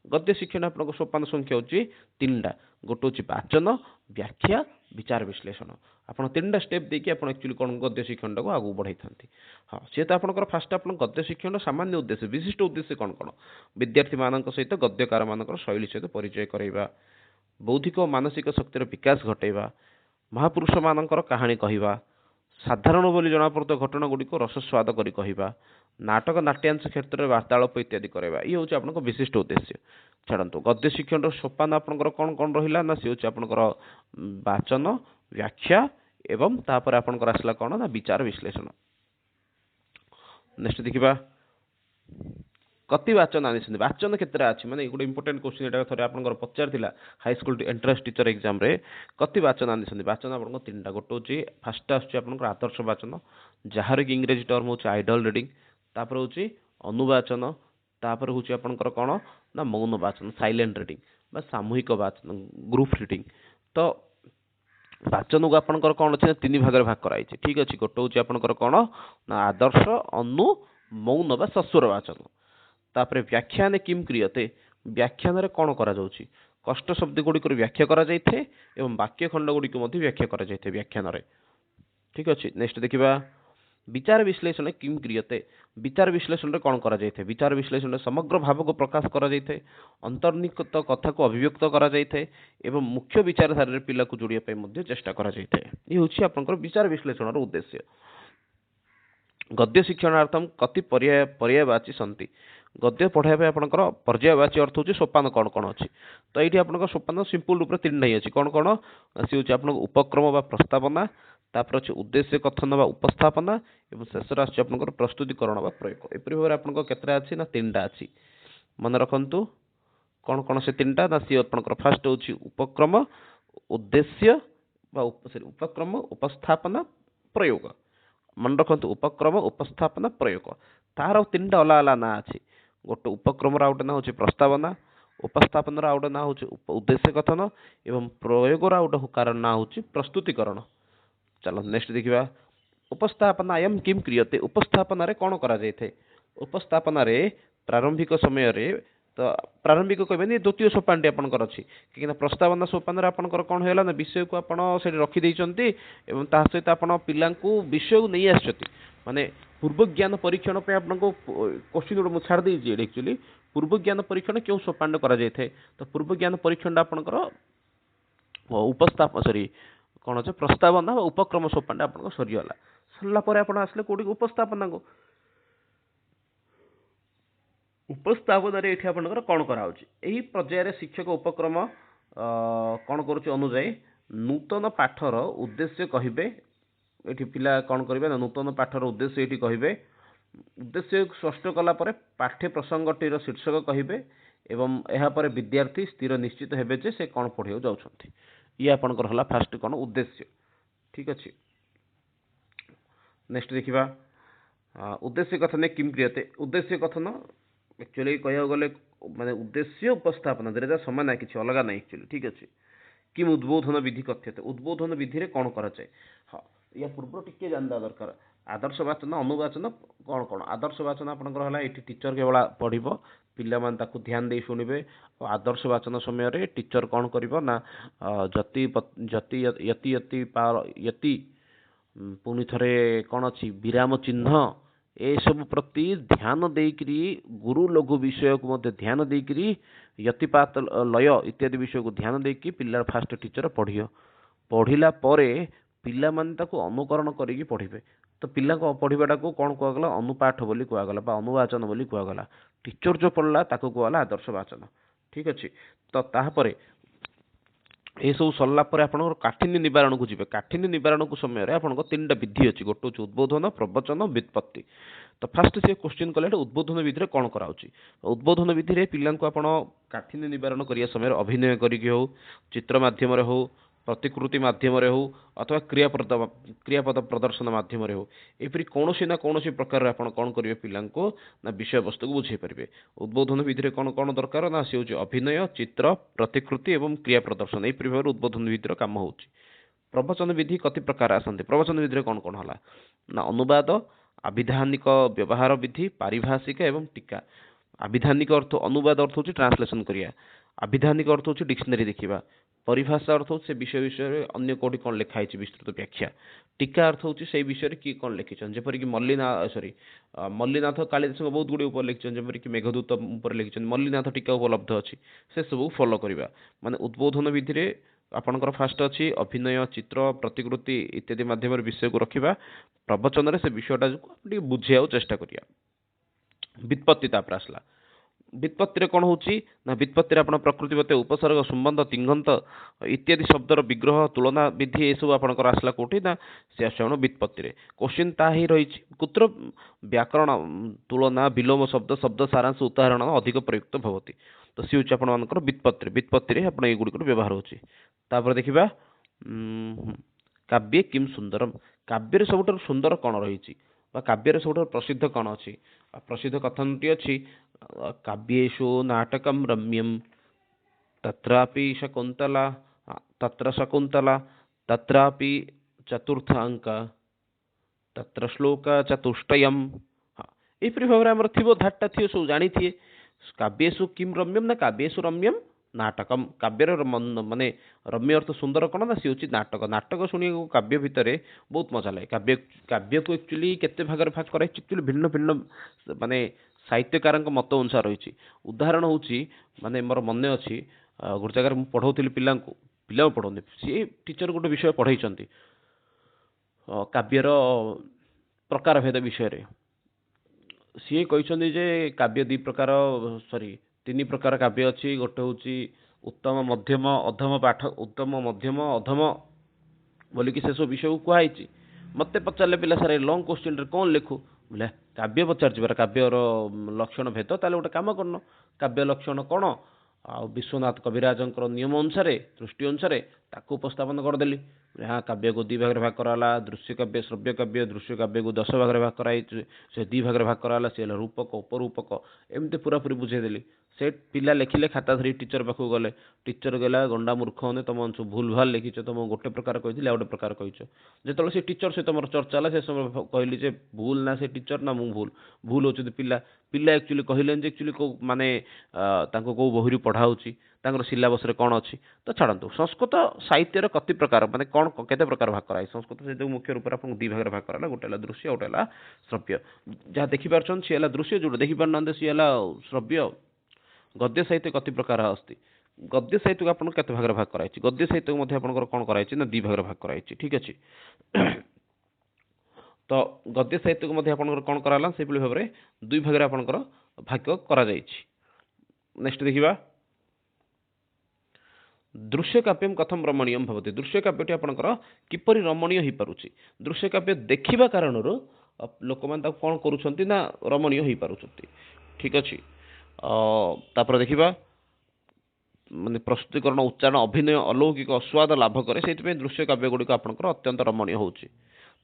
गद्य शिक्षण आपन सोपान संख्या होची तीनटा गोटे होची वाचन व्याख्या विचार विश्लेषण आपन तीनटा स्टेप देकी आपन एक्चुअली कोन गद्य शिक्षण को आगु बढ़ाई थांती हां से तो आपनकर फास्ट आपन गद्य शिक्षण सामान्य उद्देश्य विशिष्ट उद्देश्य कोन कोन विद्यार्थी मानक सहित गद्यकार मानकर शैली सहित परिचय करैबा बौद्धिक और मानसिक शक्तिर विकास घटेबा महापुरुष मानकर कहानी कहवा साधारण बोली जना पड़ता घटना गुड़ी को रसस्वाद करी कहवा नाटक नाट्यांश क्षेत्र में वार्तालाप इत्यादि करवा ये हूँ आपन विशिष्ट उद्देश्य छाड़ू गद्य शिक्षण सोपान आपंकर कौन कौन रहा ना सी हूँ आपंकर वाचन व्याख्या एवं तापर आपंकर आसला कौन ना विचार विश्लेषण नेक्स्ट देखा कति वाचन आनी वाचन क्षेत्र अच्छी माने गोटे इंपोर्टेंट क्वेश्चन एटा थरे आपनकर पचार high school entrance teacher exam रे कति वाचन आनी वाचन आपन तीनटा गोटे होची फास्ट आछी आपनकर आदर्श वाचन जहार कि इंग्रजी टर्म होची आइडल रीडिंग तापर होची अनुवाचन तापर होची आपनकर कोन ना मौन वाचन साइलेंट रीडिंग बा सामूहिक वाचन ग्रुप रीडिंग तो वाचन को आपनकर कोन अछि तीन भाग रे भाग कराई छै ठीक अछि गोटे होची आपनकर कोन ना आदर्श अनु मौन बा सस्वर वाचन तापर व्याख्यान किम क्रियते व्याख्यान रे कौन करा जाउची कष्ट शब्द गुडी को व्याख्या करा जाइथे एवं वाक्य खंड गुडी को मध्ये व्याख्या करा जाइथे व्याख्यान रे ठीक अछि नेक्स्ट देखिबा विचार विश्लेषण किम क्रियते विचार विश्लेषण रे कौन करा जाइथे विचार विश्लेषण रे समग्र भाव को प्रकाश करा जाइथे अंतर्निहित कथा को अभिव्यक्त करा जाइथे एवं मुख्य विचारधारा रे पिला को जोड़िया पे मध्ये चेष्टा करा जाइथे ये होछि आपनकर विचार विश्लेषण रो उद्देश्य गद्य शिक्षणार्थम कति पर्यायवाची सन्ति गद्य पढ़ाइबा आपनकर पर्यायवाची अर्थ होची सोपान कौन कौन अछि तो एठी आपनकर सोपान सिंपल रूप रे तीन नै अछि कौन कौन सी होची आपनकर उपक्रम बा प्रस्तावना तापर अछि उद्देश्य कथन बा उपस्थापना एवं शेष अछि आपनकर प्रस्तुतिकरण बा प्रयोग एपरि भाबरे आपनकर केतरा अछि ना तीनटा अछि मन रखंतु कौन कौन से तीनटा ना सी आपनकर फर्स्ट होची उपक्रम उद्देश्य बा उपक्रम उपस्थापना प्रयोग मन रखंतु उपक्रम उपस्थापना प्रयोग तार तीनटा अला अला ना अछि गोटे उपक्रम आउटे ना होची प्रस्तावना उपस्थापन आउटे ना होची उद्देश्य कथन एवं प्रयोग आउटे कारण ना होची प्रस्तुतिकरण चलो नेक्स्ट देखिबा उपस्थापना अयम किम क्रियते उपस्थापना रे कोन करा जायथे उपस्थापना रे प्रारंभिक समय रे तो प्रारंभिक कहबेनी द्वितीय सोपान आपनकर अछि कि प्रस्तावना सोपान रे आपनकर कोन होला ना विषय को आपण से रखि दैचंती एवं ता सहित आपण पिला को विषय को नै आछथि माने पूर्व ज्ञान परीक्षण पे आपनको क्वेश्चन मु छाड़ दै जे एक्चुअली पूर्व ज्ञान परीक्षण क्यों सोपान करा जायथे तो पूर्व ज्ञान परीक्षण आपनकर उपस्थापन सॉरी कोन अछि प्रस्तावना व उपक्रम सोपान आपनको सरियला सरला परे आपण आसले कोडी उपस्थापना को उपस्थापन रे एठी आपनकर कोन करा होची एही पर्याय रे शिक्षक उपक्रम कोन करूची अनुଯାयी नूतन पाठर उद्देश्य कहिबे एठी पिला कोन करिवे ना नूतन पाठर उद्देश्य एठी कहिबे उद्देश्य स्पष्ट कला परे पाठ्य प्रसंगटीर शीर्षक कहिबे एवं एहा परे विद्यार्थी स्थिर निश्चित हेबे जे से कोन पढियो जाउछंती ये आपनकर हला फास्ट कोन उद्देश्य ठीक अछि नेक्स्ट देखिबा उद्देश्य कथन किम क्रियते उद्देश्य कथन एक्चुअली कहया गले माने उद्देश्य उपस्थापन देरे समान किछि अलगा नै एक्चुअली ठीक अछि किम उद्बोधन विधि कथ्यते उद्बोधन विधि रे कोन करा जाय हां या पूर्व टिके जानदा दरकार आदर्श वाचन अनुवाचन कौन कौन आदर्श वाचन आपनकर हला एठी टीचर केवल पढ़िबो पिला मान ताकू ध्यान दे शुनिबे आदर्श वाचन समय रे टीचर कौन करिवो ना जति जति यति यति पार यति पुनि थरे कौन अछि विराम चिन्ह ए सब प्रति ध्यान देकरी गुरु लघु विषय को मध्य ध्यान देकरी यतिपात लय इत्यादि विषय को ध्यान देकी पिल्ला फास्ट टीचर पढ़ियो पढ़िला परे पिला मान ताकू अनुकरण करिकी पढ़िबे तो पिला को पढ़िबाटा को कौन कुआ गला अनुपाठ बोली कुआ गला बा अनुवाचन बोली कुआ गला टीचर जो पढ़ला ताको कुआ गला आदर्श वाचन ठीक अछि तो ताहा परे ए सब सरला परे आपन काठिन्य निवारण को जिबे काठिन्य निवारण को समय रे आपन को तीनटा विधि अछि गोटो छु उद्बोधन प्रवचन व्युत्पत्ति तो फास्ट से क्वेश्चन कले उद्बोधन विधि रे कोन कराउची उद्बोधन विधि रे पिलां को आपन काठिन्य निवारण करिया समय अभिनय करिके हो चित्र माध्यम रे हो प्रतिकृति माध्यम रे हो अथवा क्रियापद प्रदर्शन माध्यम रे हो एपरि कोनोसी ना कोनोसी प्रकार रे आपन कोन करिवे पिलां को ना विषय वस्तु को बुझे परिबे उद्बोधन विधि रे कोन कोन दरकार ना से होची अभिनय चित्र प्रतिकृति एवं क्रिया प्रदर्शन एपरि भाबरे उद्बोधन विधि रो काम होची प्रवचन विधि कति प्रकार आसंते प्रवचन विधि रे कोन कोन हला ना अनुवाद आविधानिक व्यवहार विधि, पारिभाषिक एवं टीका। आविधानिक अर्थ अनुवाद अर्थ होची ट्रांसलेशन करिया, आविधानिक अर्थ होची डिक्शनरी देखिबा, परिभाषा अर्थ होची से विषय विषय अन्य कोठी कोन लिखा है विस्तृत व्याख्या, टीका अर्थ होची से विषय की कोन लिखिछन जेपरि कि मल्लीनाथ कालिदास बहुत गुडी ऊपर लिखिछन जेपरि कि मेघदूत ऊपर लिखिछन, मल्लीनाथ टीका उपलब्ध अछि से सब फॉलो करिबा। माने उद्बोधन विधि रे आपनकर फास्ट अछि अभिनय, चित्र, प्रतिकृति इत्यादि माध्यम विषय को रखिबा, प्रवचन रे से विषयटा को बुझिया चेष्टा करिया। व्युत्पत्ति तापर आसला, व्युत्पत्ति रे कोन होची ना व्युत्पत्ति रे आपण प्रकृतिवते उपसर्ग संबंध तिंगंत इत्यादि शब्दर विग्रह तुलना विधि ए सब आपणकर आसला कोठी ना से आसण व्युत्पत्ति रे। क्वेश्चन ता ही रहिछि कुत्र व्याकरण तुलना विलोम शब्द शब्द सारांश उदाहरण अधिक प्रयुक्त भवति, तो सी होची आपण मानकर व्युत्पत्ति। व्युत्पत्ति रे आपण ए गुडी व्यवहार होची। तापर देखिबा काव्ये किम सुंदरम, काव्य रे सबटर सुंदर कोन रहिछि बा काव्य रे सबटर प्रसिद्ध कोन अछि। प्रसिद्ध कथनटी अछि काव्येषु नाटकम रम्यम तत्रापि शकुंतला, तत्र शकुंतला तत्रापि चतुर्थ अंक तत्र श्लोक चतुष्टयम। एपरि भाव आमर थिबो धाटा थियो सो जानी थिए काव्येषु किम रम्यम ना काव्येषु रम्यम नाटकम, काव्यर माने रम्य अर्थ सुंदर कोन ना सी होची नाटक। नाटक सुनी काव्य भितरे बहुत मजा लागे। काव्य काव्य को एक्चुअली केते भागर भाग कराई एक्चुअली भिन्न भिन्न माने साहित्यकार मत अनुसार रही। उदाहरण होची माने मोर मन अच्छी गोटे जगह पढ़ाऊली पिला पढ़ाऊनी सी टीचर गोटे विषय पढ़ाई काव्यर प्रकार भेद विषय रे सी कहते जे काव्य दी प्रकार सॉरी तीन प्रकार काव्य अच्छी, गोटे होची उत्तम मध्यम अधम पाठ, उत्तम मध्यम अधम बोलिकी से सब विषय को कहुई। मत पचारे पिला सारे लंग क्वेश्चन कौन लिखु बोले काव्य पचार काव्यर लक्षण भेद ताले गोटे काम करन काव्य लक्षण कौन आ विश्वनाथ कविराज नियम अनुसार दृष्टि अनुसार ताकू उपस्थापन करदेली। हाँ काव्य को दी भाग कराला, दृश्य काव्य श्रव्य काव्य, दृश्य काव्य को 10 भाग भाग कराई से 2 भाग भाग कराला, सी रूपक उपरूपक एमती पूरा पूरी बुझेदेली। से पिला लिखिले खाता धरी टीचर पाखक गले, टीचर गला गंडा मूर्ख होने तुम भूल भाल लिखिच, तुम गोटे प्रकार कही गोटे प्रकार कहीच। जो से टीचर सहित मोर चर्चा है से समय कहली जे भूल ना से टीचर ना मु भूल भूल होती पिला पिला एक्चुअली कहले एक्चुअली को माने कौ बही पढ़ाऊँगी सिलेबस रे कौन अच्छी। तो छाड़ू संस्कृत साहित्यर कति प्रकार माने कौन केते प्रकार भाग कराए संस्कृत साहित्य मुख्य रूप से 2 भाग भाग कराला, गोटे है दृश्य गोटे है श्रव्य। जहाँ देखिपार सी है दृश्य, जो देखिपार ना सी है श्रव्य। गद्य साहित्य कति प्रकार अस्ति, गद्य साहित्य को आपन केते भाग भाग कराई, गद्य साहित्य को आपन कौन कराई ना 2 भाग भाग कराई। ठीक अच्छे तो गद्य साहित्य को आपन कौन कराला से भाव में 2 भाग आपनकर भाग करा जायछि। नेक्स्ट देखिबा दृश्य काव्यम कथम रमणीयम भवति, दृश्य काव्यटी आपनकर किपरि रमणीय हो पारुछि। दृश्य काव्य देखिबा कारण लोक मान कौन करुछंती ना रमणीय हो पारुछंती। ठीक अच्छे तापर देखिबा माने प्रस्तुतिकरण उच्चारण अभिनय अलौकिक अस्वाद लाभ करे से दृश्य काव्य गुड़िक आपनकर अत्यंत रमणीय होउछि।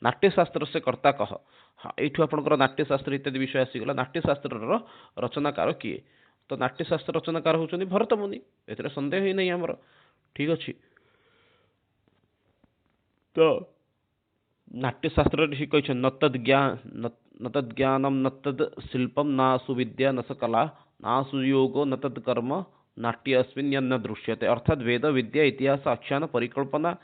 नाट्यशास्त्र से कर्ता कह, हाँ ये आपनकर नाट्यशास्त्र इत्यादि विषय आसीगला। नाट्यशास्त्र रचनाकार किए, तो नाट्यशास्त्र रचनाकार होउछन्ति भरत मुनि, एतरे संदेह ही नहीं हमर। ठीक अच्छे तो नाट्यशास्त्र ऋषि कहछन न तद ज्ञानम न तद शिल्पम ना सुविद्या न स कला ना सुयोगो न तद कर्म नाट्य अस्मिन् न दृश्यते। अर्थात वेद विद्या इतिहास आख्यान परिकल्पना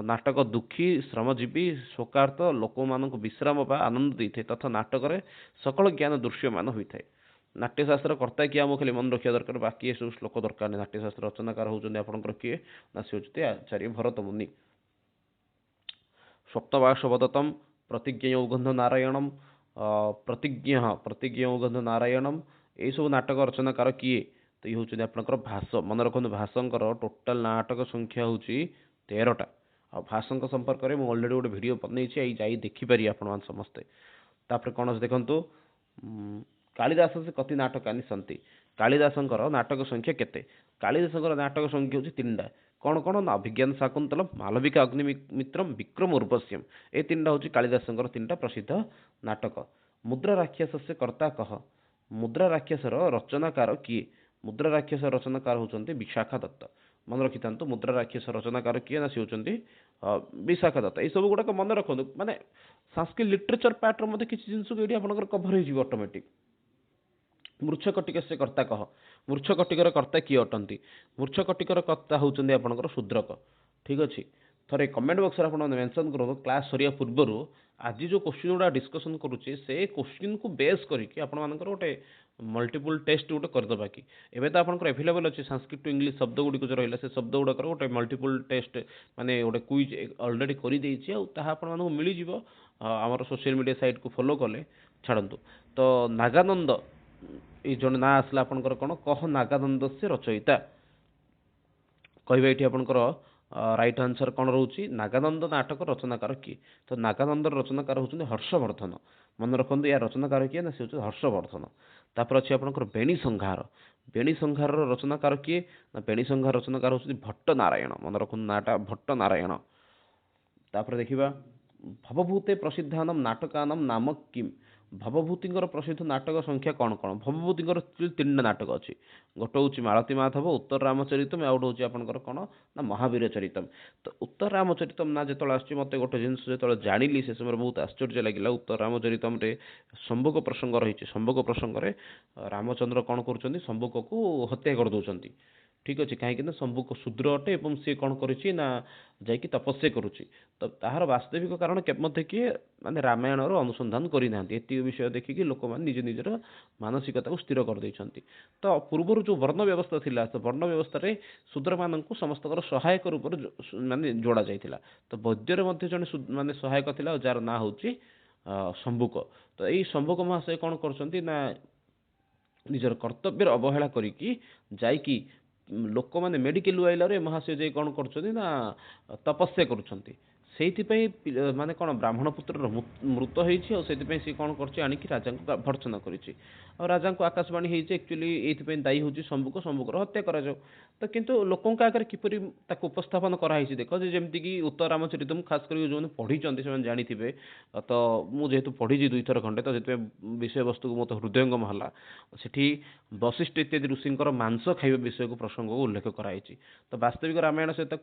नाटक दुखी श्रमजीवी शोकार्थ लोक मान विश्राम बा आनंद देते तथा नाटक सकल ज्ञान दृश्यमान होता है। नाट्यशास्त्र कर्ता किए आम खाली मन रखा दरकार, बाकी ये सब श्लोक दरकार नहीं। नाट्यशास्त्र रचनाकार होती आपंकर किए ना सी होती आचार्य भरत मुनि। सप्तवाक्शवदतम प्रतिज्ञौगंध नारायणम प्रतिज्ञौगंध नारायणम यही सब नाटक रचनाकार किए तो ये हूँ आपंकर भाष मन रखु भाषंकर टोटाल नाटक संख्या हूँ 13टा। आ भाषा संपर्क में मुझे अलरेडी गोटे भिडियो बनई जाई देखिपारे आपण समस्ते। तापर कौन देखु कालिदास से कति नाटकानि सन्ति, कालिदासंकर नाटक संख्या केते, कालिदासंकर नाटक संख्या हूँ 3टा। कौन कौन ना अभिज्ञान शाकुंतलम मालविका अग्निमित्रम विक्रम उर्वश्यम ये 3टा हूँ कालिदासंकर 3टा प्रसिद्ध नाटक। मुद्रा राक्षस से कर्ता कह, मुद्रा राक्षसर रचनाकार किए, मुद्रा राक्षस रचनाकार होचंती विशाखा दत्त। मन रखि था मुद्रा राक्षस रचनाकार किए ना सी होचंती विशाखा दत्त। ये सब गुड़ाक मन रखु माने संस्कृत लिटरेचर पार्ट रो किसी जिनस को ये आपंकर कभर हो ऑटोमेटिक। मूर्छकटिक से कर्ता कह, मूर्छकटिकर कर्ता किए अटंती, मूर्छकटिकर कर्ता होउचंदी आपनकर शूद्रक। ठीक अच्छे, थरे कमेंट बॉक्स रे आपण मेंशन करो क्लास सरिया पूर्व आज जो क्वेश्चन गुड़ा डिस्कसन करुचे से क्वेश्चन को बेस करके आपण मानकर गोटे मल्टीपल टेस्ट गोटे करदे कि एवं तो आपंकर एभेलेबल अच्छे संस्कृत टू इंग्लिश शब्द गुड़िक जो रहा से शब्द गुड़ाक गोटे मल्टीपल टेस्ट माने गोटे क्विज अलरेडी कर मिल जाव आमर सोशल मीडिया साइट को फॉलो कले छाड़ू। तो नागानंद ये जन ना आसला आपंकर कौन कह नागानंद से रचयिता कहबे ये आपंकर राइट आंसर कौन रोचे नागानंद नाटक रचनाकार किए। तो नागानंद रचनाकार होती हर्षवर्धन। मन रखु या रचनाकार किए ना सी हूँ हर्षवर्धन। तापर अच्छे आपंकर बेणी संहार, बेणी संहार रचनाकार किए ना बेणी संहार रचनाकार होती भट्ट नारायण। मन रखु नाटा भट्ट नारायण। तापर देखा भवभूते प्रसिद्धानम नाटकानम नाम किम, भवभूतिर प्रसिद्ध नाटक संख्या कौन कौन। भवभूतिर तीन नाटक अच्छी, गोटे हूँ मालती माधव, उत्तर रामचरितम, आउ गोटे हूँ आपंकर कौन ना महावीर चरितम। तो उत्तर रामचरितम ना जो आस मत गोटे जिनस जो जानी से समय बहुत आश्चर्य लगे। उत्तर रामचरितम शंभुक प्रसंग रही, शंभुक प्रसंग में रामचंद्र कौन कर शंभुक को हत्या कर दौरान। ठीक अच्छे, कहीं शंभुक शूद्र अटे और सी कौन करी ना जाकि तपस्या करुच्ची। तो तार वास्तविक कारण केमते किए माने रामायण अनुसंधान करना ये विषय देखिकी लोक मैंने निज निजर मानसिकता को स्थिर कर देइछंती। तो पूर्वर जो वर्ण व्यवस्था थिला तो वर्ण व्यवस्था रे शूद्र मान समस्त सहायक रूप माने जोड़ा जाइथिला। तो वैद्यर मध्य जने माने सहायक थिला जार ना होची शंभुक। तो यही शंभुक महाशय कौन करछंती ना निजर कर्तव्य अवहेला करिकी जाइकी लोक मैंने मेडिकल आइलारे महाशय जाई कौन करछंती ना तपस्या करुछंती। से माने कौन ब्राह्मण पुत्र मृत होती सी कौन कर राजा को भर्सना करी राजा को आकाशवाणी एक्चुअली ये दायी हूँ शंभुक, शंभुकर हत्या करा जाओ। तो किंतु लोकों आगे किपरि उपस्थापन कराई देख जमीक उत्तर रामचरितम खास कर जो पढ़ी से जानी थे। तो मुझे पढ़ी दुई थर खंडे तो से विषय वस्तु को मत हृदयंगम है सेठी वशिष्ठ इत्यादि ऋषिंकर मांस खाଇବା विषय को प्रसंग को उल्लेख कराई। तो वास्तविक रामायण सहित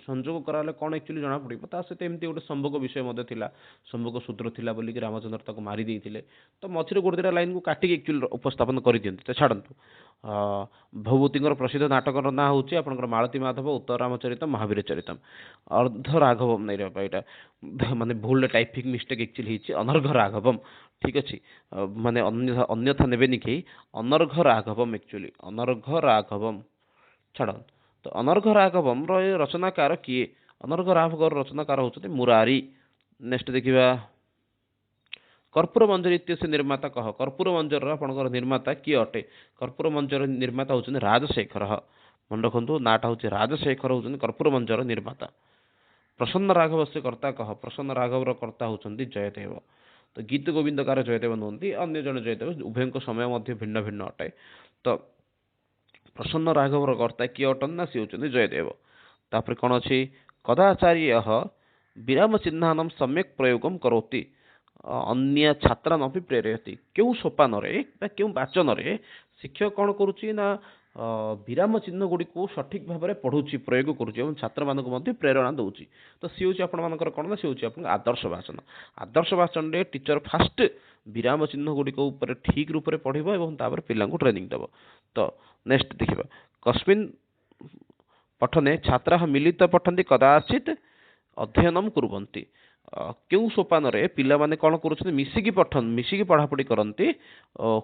संजोग कराले कौन एक्चुअली जना पड़ो ता सहित एमती गोटे शंभुक विषय मध्य थिला, शंभुक शूद्र थिला बोलिक रामचंद्र ताको मारी देइथिले। तो मझिरे गोटे दिटा लाइन को काटिक एक्चुअली उपस्थापन कर दियंती। तो छाड़ंतु भवभूतिर प्रसिद्ध नाटकर ना हूँ आपंकर मालती माधव, उत्तर रामचरितम, महावीर चरितम। अर्ध राघवम नहीं रहा यहाँ माने भूल टाइपिंग मिस्टेक एक्चुअली अनर्घ राघवम। ठीक अच्छे, माने अन्यथा नेबेनि कि अनर्घ राघवम एक्चुअली अनर्घ राघवम छाड़। तो अनर्घ राघवम रचनाकार किए, अनर्घ राघव रचनाकार होते मुरारी। नेक्स्ट देखा कर्पूर मंजरी इत्यस्य निर्माता कह, कर्पूर मंजर आपंकर निर्माता किए अटे। कर्पूर मंजर निर्माता होते राजशेखर। मन रखु नाटा हूँ राजशेखर होती कर्पूर मंजर निर्माता। प्रसन्न राघव से कर्ता कह, प्रसन्न राघवर कर्ता होती जयदेव। तो गीत गोविंदकार जयदेव नुहति, अन्य जन जयदेव उभय समय भिन्न भिन्न अटे। तो प्रसन्न राघवर कर्ता किए अटन ना सी होती जयदेव। तापर कौन अच्छी कदाचार्य विराम चिन्हानम सम्यक प्रयोग करोति अन्य छात्रानपि प्रेरयति। क्यों सोपान क्यों वाचन शिक्षक कौन करुच्ची ना विराम चिन्ह गुड़ी को सठिक भाव में पढ़ुची, प्रयोग करुच्ची, छात्र मानक प्रेरणा दूची। तो सी हूँ आपर कौन ना सी हूँ आदर्श भाषण। आदर्श भाषण में टीचर फास्ट विराम चिन्ह गुड़ी ठीक रूप से पढ़व और पिला ट्रेनिंग देव। तो नेक्स्ट देखा कस्मिन् पठने छात्रा मिलित पठन्ति कदाचित अध्ययन कुर्वन्ति। क्यों सोपान पिला माने कौन कर मिसिकी पठन मिसिकी पढ़ापढ़ी करती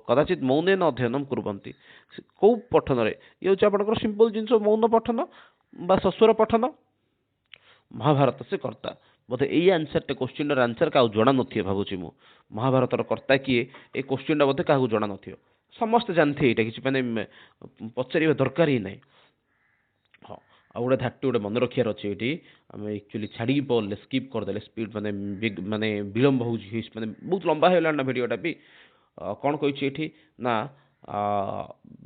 कदाचित मौन अध्ययन कुर्वन्ति। कौ पठन ये हूँ आपंकर सिंपल जिनस मौन पठन बा सस्वर पठन। महाभारत से कर्ता बोधे यही आंसर टे क्वेश्चन आंसर क्या जना नी भावुँ मु महाभारतर कर्ता किए ये क्वेश्चन बोधे क्या जना न समस्त जानते यहाँ कि मैंने पचार दरकार ही ना। हाँ आ गोटे धाटी गोटे मन रखार अच्छे ये आम एक्चुअली छाड़ी पड़े स्किप करदे स्पीड माने माने विलम्ब हो माने बहुत लंबा होगा ना भिडटा भी कौन कही ना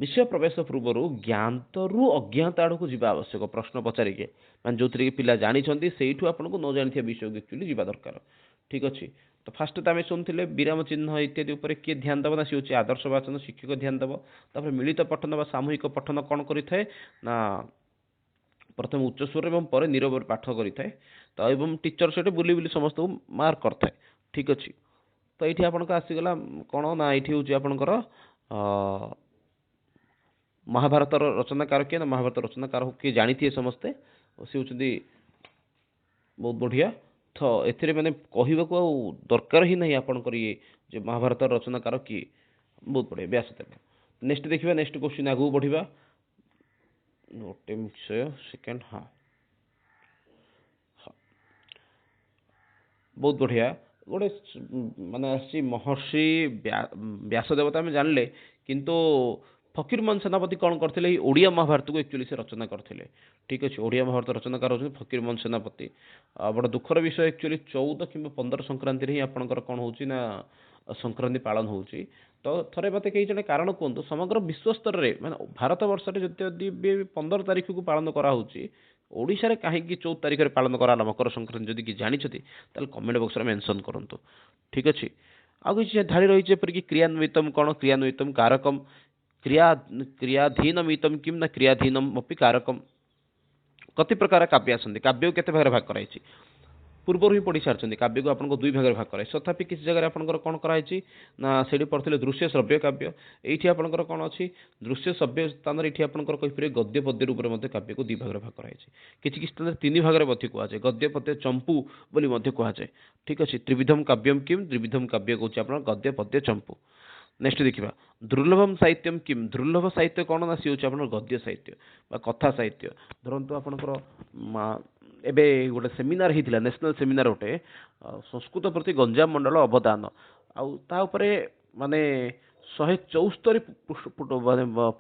विषय प्रवेश पूर्व ज्ञातरु अज्ञात आड़ को जावा आवश्यक। प्रश्न पचारिके मैं जो थी पिला जानी से आपको न जानी विषय को एक्चुअली जावा दरकार। ठीक अच्छे, तो फास्ट तो आम शुणुले विराम चिन्ह इत्यादि उपर किए ध्यान देव ना सी हूँ आदर्श वाचन शिक्षक ध्यान देव। तापर मिलित पठन व सामूहिक पठन कौन करें ना प्रथम उच्च स्वर और पर नीरव पाठ करें। तो एवं टीचर से बुली बुली समस्त को मार्क करता है। ठीक अच्छे। तो ये आपंक आसीगला कौन ना ये हूँ आपंकर महाभारत रचनाकार किए ना महाभारत रचनाकार किए जानी थी समस्ते सी हूँ बहुत बढ़िया। तो एथिरे मैंने कहवाक दरकार ही नहीं आपंकर ये जो महाभारत रचनाकार किए बहुत बढ़िया व्यासदेव। नेक्स्ट देखिए नेक्स्ट क्वेश्चन आगू बढ़िया गोटे विषय सेकेंड हाँ हाँ बहुत बढ़िया गोटे माने आसी महर्षि व्यासदेव तो आम जानले किंतु फकीरमोहन सेनापति कौन करते ओडिया महाभारत को एक्चुअली से रचना करते। ठीक अच्छे ओडिया महाभारत रचनाकार होती फकीरमोहन सेनापति। बड़ा दुखर विषय एक्चुअली 14 कि 15 संक्रांति ही आपंकर कौन हो संक्रांति पालन हो। तो थे मत कई जन कारण कहतु समग्र विश्व स्तर में मैंने भारत वर्ष जदि 15 तारीख को पालन कराऊँगी ओडिशा कहीं 14 तारीख में पालन कराला मकर संक्रांति जदि कि जानते कमेंट बॉक्स में मेंशन करूँ। ठीक अच्छे आउ कि धाड़ी रही है क्रियान्वितम कौन क्रियान्वितम कारकम क्रियाधीनमितम किम ना क्रियाधीनम अपि कारकम कति प्रकार काव्य आसती काव्य को केते भाग भाग कराई पूर्व ही पढ़ी सारी काव्य को आपको दुई भाग भाग कराई तथापि किसी जगह आपंकर कौन कराई ना से पढ़ते दृश्य श्रव्य काव्य ये आपंकर कौन अच्छी दृश्य श्रव्य स्थान ये आपंकर कहीपर गद्य पद्य रूप में काव्य को दुई भाग भाग कराई किसी स्थान तीन भाग में कहुए गद्य पद्य चंपू बोली कहुए। ठीक अच्छे त्रिविधम काव्यम किम त्रिविधम काव्य कौन आप गद्य पद्य चंपू। नेक्स्ट देखा दुर्लभम साहित्यम किम दुर्लभ साहित्य कौन ना सी हूँ गद्य साहित्य कथा साहित्य धरतु आपंकर एबे गोटे सेमिनार होता नेशनल सेमिनार गोटे संस्कृत प्रति गंजाम मंडल अवदान आउे माने 174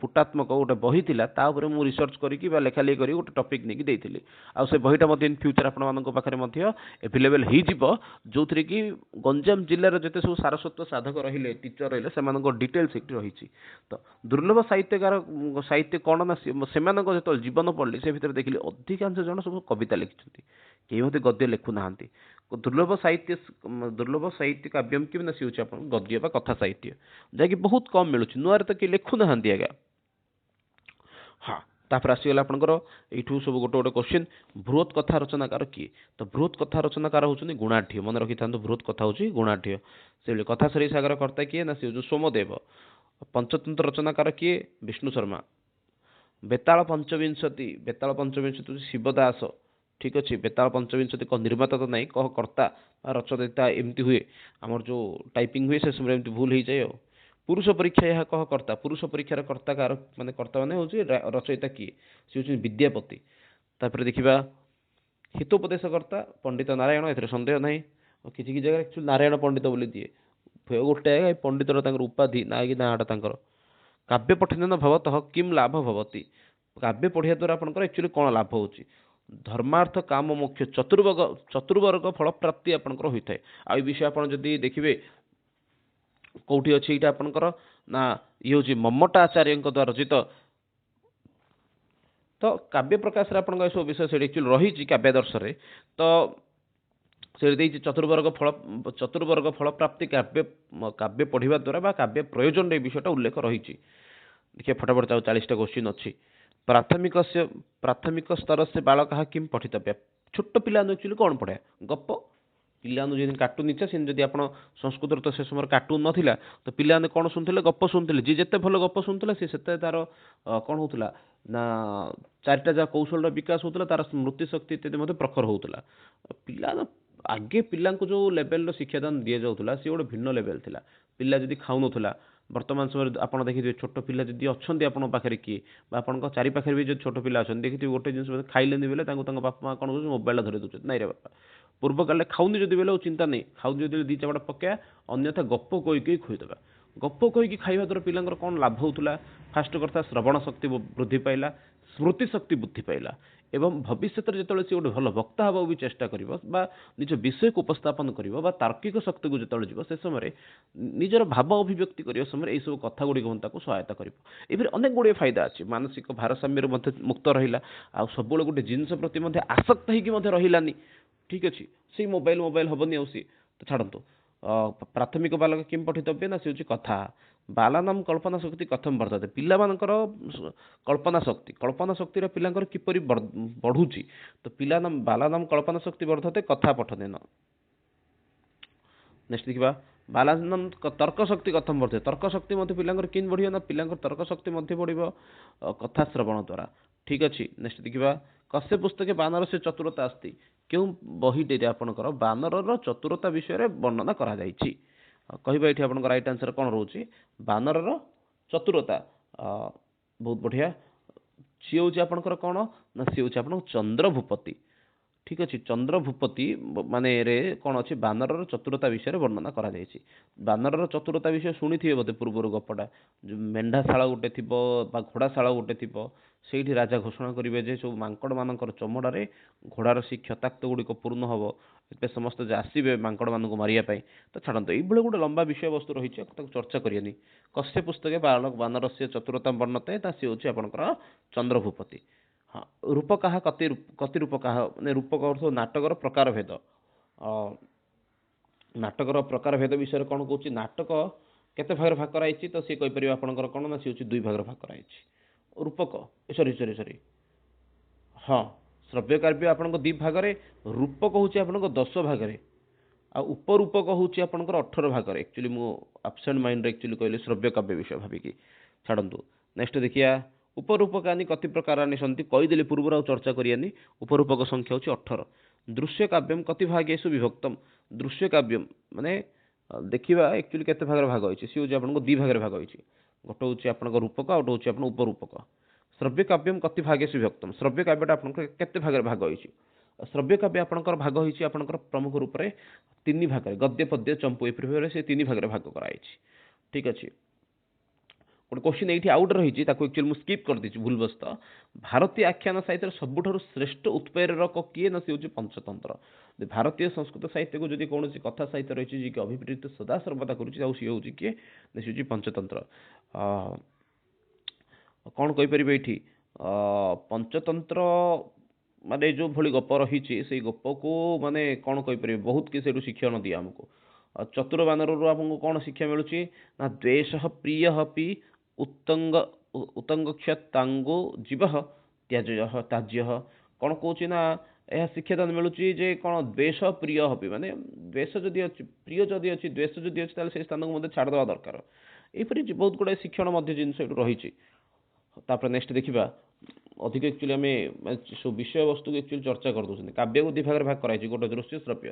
फुटात्मक गोटे बही था मुझे रिसर्च करके लेखालेखी कर गोटे टपिक नहीं देती आ से बहीटा इन फ्यूचर आपे एभेलेबल हो कि गंजाम जिलार जिते सब सारस्वत साधक रही टीचर रही से डिटेल्स रही। तो दुर्लभ साहित्यकार साहित्य कौन ना जो जीवन पढ़ली से भितर देखिए अधिकांश जन सब कविता लिखिं कहीं मत गद्य लिखुना दुर्लभ साहित्य काव्यम कि ना सी हूँ गद्य कथा साहित्य जहाँकि बहुत कम मिलूँ नुआ तो किए लिखुना आज्ञा। हाँ तापर आसीगला आपंकर यू सब गोटे गोटे क्वेश्चन बृहत कथा रचनाकार किए तो बृहत कथा रचनाकार होती गुणाढ़ मन रखी था बृहत कथा हूँ गुणाढ़ से कथा सरी सागर कर्ता किए ना सी सोमदेव। पंचतंत्र रचनाकार किए विष्णु शर्मा। बेताल पंचविंशति शिवदास। ठीक अच्छे बेताल पंचविंशति कह निर्माता तो नहीं कह कर्ता रचयिता एमती हुए आमर जो टाइपिंग हुए से समय भूल हो जाए। पुरुष परीक्षा यह कह कर्ता पुरुष परीक्षार कर्ता कार माने कर्ता मैंने हूँ रचयिता किए सी हूँ विद्यापति। तापर देखा हितोपदेशकर्ता पंडित नारायण ए सन्देह ना किसी जगह एक्चुअली नारायण पंडित बोली दिए गोटे पंडितर उपाधि ना कि नाटा काव्य पठन भवतः किम लाभ भवती काव्य पढ़िया द्वारा आपंकर एक्चुअली कौन लाभ हो धर्मार्थ काम मोक्ष चतुर्वर्ग फल प्राप्ति आपंकर होता है। आ विषय आप देखिए कौटी अच्छी ये आपंकर ना ये हूँ मम्मटा आचार्य द्वारा रचित। तो काव्य प्रकाश आप सब विषय से एक्चुअली रही काव्यादर्श तो से चतुर्वर्ग फल प्राप्ति काव्य पढ़ा द्वारा काव्य प्रयोजन विषयटा उल्लेख रही। देखिए फटाफट 40टा क्वेश्चन अच्छी। प्राथमिक स्तर से बालक किम पठितव्य छोट पिला एक्चुअली कौन पढ़ा गप पिला जो कार्टून इच्छा से जब आप संस्कृत तो से समय कार्टून नाला तो पिलाने कौन शुणुले गप शुणुले जी जिते भल गप शुणुला सी से तार कौन होता ना चारिटा जहाँ कौशल विकास होता तार स्मृति शक्ति इत्यादि प्रखर होता। पिला आगे पिला जो लेवल शिक्षादान दि जाऊला सी गोटे भिन्न लेवल था पिला जदि खाऊ ना वर्तमान समय आप देखिए छोट पिला जदि अच्छा आपन पाखे किए आप चारि पाखे भी जो छोट पिला अच्छा देखिए गोटे जिन खाइले बेले बापा माँ कौन कर मोबाइल धरी दूसरे नाई रे बापा पूर्व काले खाऊनी जदि बेले चिंता नहीं खाऊ जदि दी चापड़ा पकाया अन्यथा गप कहीकि खुईदेवा गप कहीकि खाଇବା द्वारा पिलांकर कौन लाभ होता फास्ट कथा श्रवण शक्ति वृद्धि पाइला स्मृति शक्ति वृद्धि पाइला एवं भविष्य में जो सी गोटे भल वक्ता हाँ भी चेष्टा कर निज विषय को उपस्थापन कर तार्किक शक्ति को जो जीव से समय निजर भाव अभिव्यक्ति करने समय यह सब कथा गुड़िक सहायता कर अनेक गुड़े फायदा अच्छे मानसिक भारसाम्य मुक्त रहा आ सब गोटे जिनस प्रति आसक्त होगी रही। ठीक अच्छे से मोबाइल हेनी आसी तो छाड़ू प्राथमिक बालक किम पठितव्य ना सी कथा बालानाम कल्पना शक्ति कथम वर्धते पिला कल्पना शक्ति पिलांकर किपरि बढ़ुची तो बालानाम कल्पना शक्ति वर्धते कथा पठन। नेक्स्ट देखा बालानंद तर्क शक्ति कथम बढ़े तर्क शक्ति पिलांकर केन बढ़ियो ना पिलांकर तर्क शक्ति बढ़िबो कथा श्रवण द्वारा ठीक अच्छे नेक्स्ट देखा कस्य पुस्तके बानर से चतुरता अस्ति क्यों बहीटे आपंकर बानर चतुरता विषय वर्णना करा जायछि कहबा ये आप राइट आंसर कौन रोचे बानर चतुरता बहुत बढ़िया सी हूँ आपंकर कौन ना सी हूँ आप चंद्र भूपति ठीक अच्छे चंद्र भूपति मान कौन अच्छे बानर चतुरता विषय वर्णना करा जायछि बानर चतुरता विषय शुणी थे बोधे पूर्वर गपटा जो मेढ़ाशाला गोटे थी घोड़ाशाला गोटे थी से राजा घोषणा करेंगे जे सब मांकड़ मानकर चमड़े घोड़ार सी क्षताक्त गुड़िक पूर्ण हम ए समस्त जो आसवे मांकड़ मान मारे तो छाड़ते ये गोटे लंबा विषय वस्तु रही चर्चा करें कस्य पुस्तके बानर से चतुरता वर्णते सी हूँ आपंकर चंद्र भूपति हाँ रूपक कति रूपक मैंने रूपक अर्थ नाटकर प्रकार भेद नाटकर प्रकार भेद विषय कौन कौच नाटक केते भाग भाग कराई तो सी कहीपर आपंकर कौन ना सी हूँ दुई भाग भाग कराई रूपक सरी सरी सरी हाँ श्रव्य काव्य आपन दी भाग रूपक हूँ आपन 10 भाग आ उपरूपक हूँ आपंकर 18 भाग एक्चुअली मु एब्सेंट माइंड एक्चुअली कहले श्रव्य काव्य विषय भाविकी छाड़ू नेक्स्ट देखिया उपरूपकानी कति प्रकारानि सन्ति कहीदेली पूर्व चर्चा करियानी उपरूपक संख्या हूँ 18 दृश्य काव्यम कति भागेषु विभक्तम दृश्य काव्यम माने देखा एक्चुअली केते भाग भाग होइछि सी हूँ आपन दी भाग भाग होइछि गोटे हूँ आपन रूपक आ गोटे हूँ उपरूपक श्रव्य काव्यम कति भागेषु विभक्तम श्रव्य काव्यटा आपन केते भाग भाग होइछि श्रव्य काव्य आपनकर भाग होइछि आपनकर प्रमुख रूप से 3 भाग गद्य पद्य चंपू ए प्रकार से 3 भाग भाग कराइछि ठीक अच्छे गोटे क्वेश्चन ये आउट रही एक्चुअली मुझे स्किप कर दी भूलवस्त भारतीय आख्यान साहित्य सबुठ श्रेष्ठ उत्प्रेरक किए ना सी हूँ पंचतंत्र भारतीय संस्कृत साहित्य को जब कौन कथा साहित्य रही जी अभिप्रेत सदा सर्वदा करुँच सी हूँ किए सी हूँ पंचतंत्र कौन कहीपर ये पंचतंत्र माने जो भली गप रही से गप को माने कौन कहीपर बहुत किसी शिक्षण दिए आमको चतुर बानर आपको कौन शिक्षा मिलूँ ना द्वेष प्रिय पी उत्तंगक्षतांगो जीव त्याज्य ताज्य कौन कौच ना यह शिक्षादान मिलूँ जे कौन द्वेष प्रिय हपी माने द्वेष जदि अच्छी प्रिय जदि अच्छी द्वेष जदि अच्छी से स्थान को छाड़ देवा दरकार यहपरी बहुत गुड़ाए शिक्षण जिन रही नेक्स्ट देखा अधिक एक्चुअली आम सब विषय वस्तु को एक्चुअली चर्चा कर दूसरे काव्य को 2 भाग भाग कराई गोटे दृश्य श्रव्य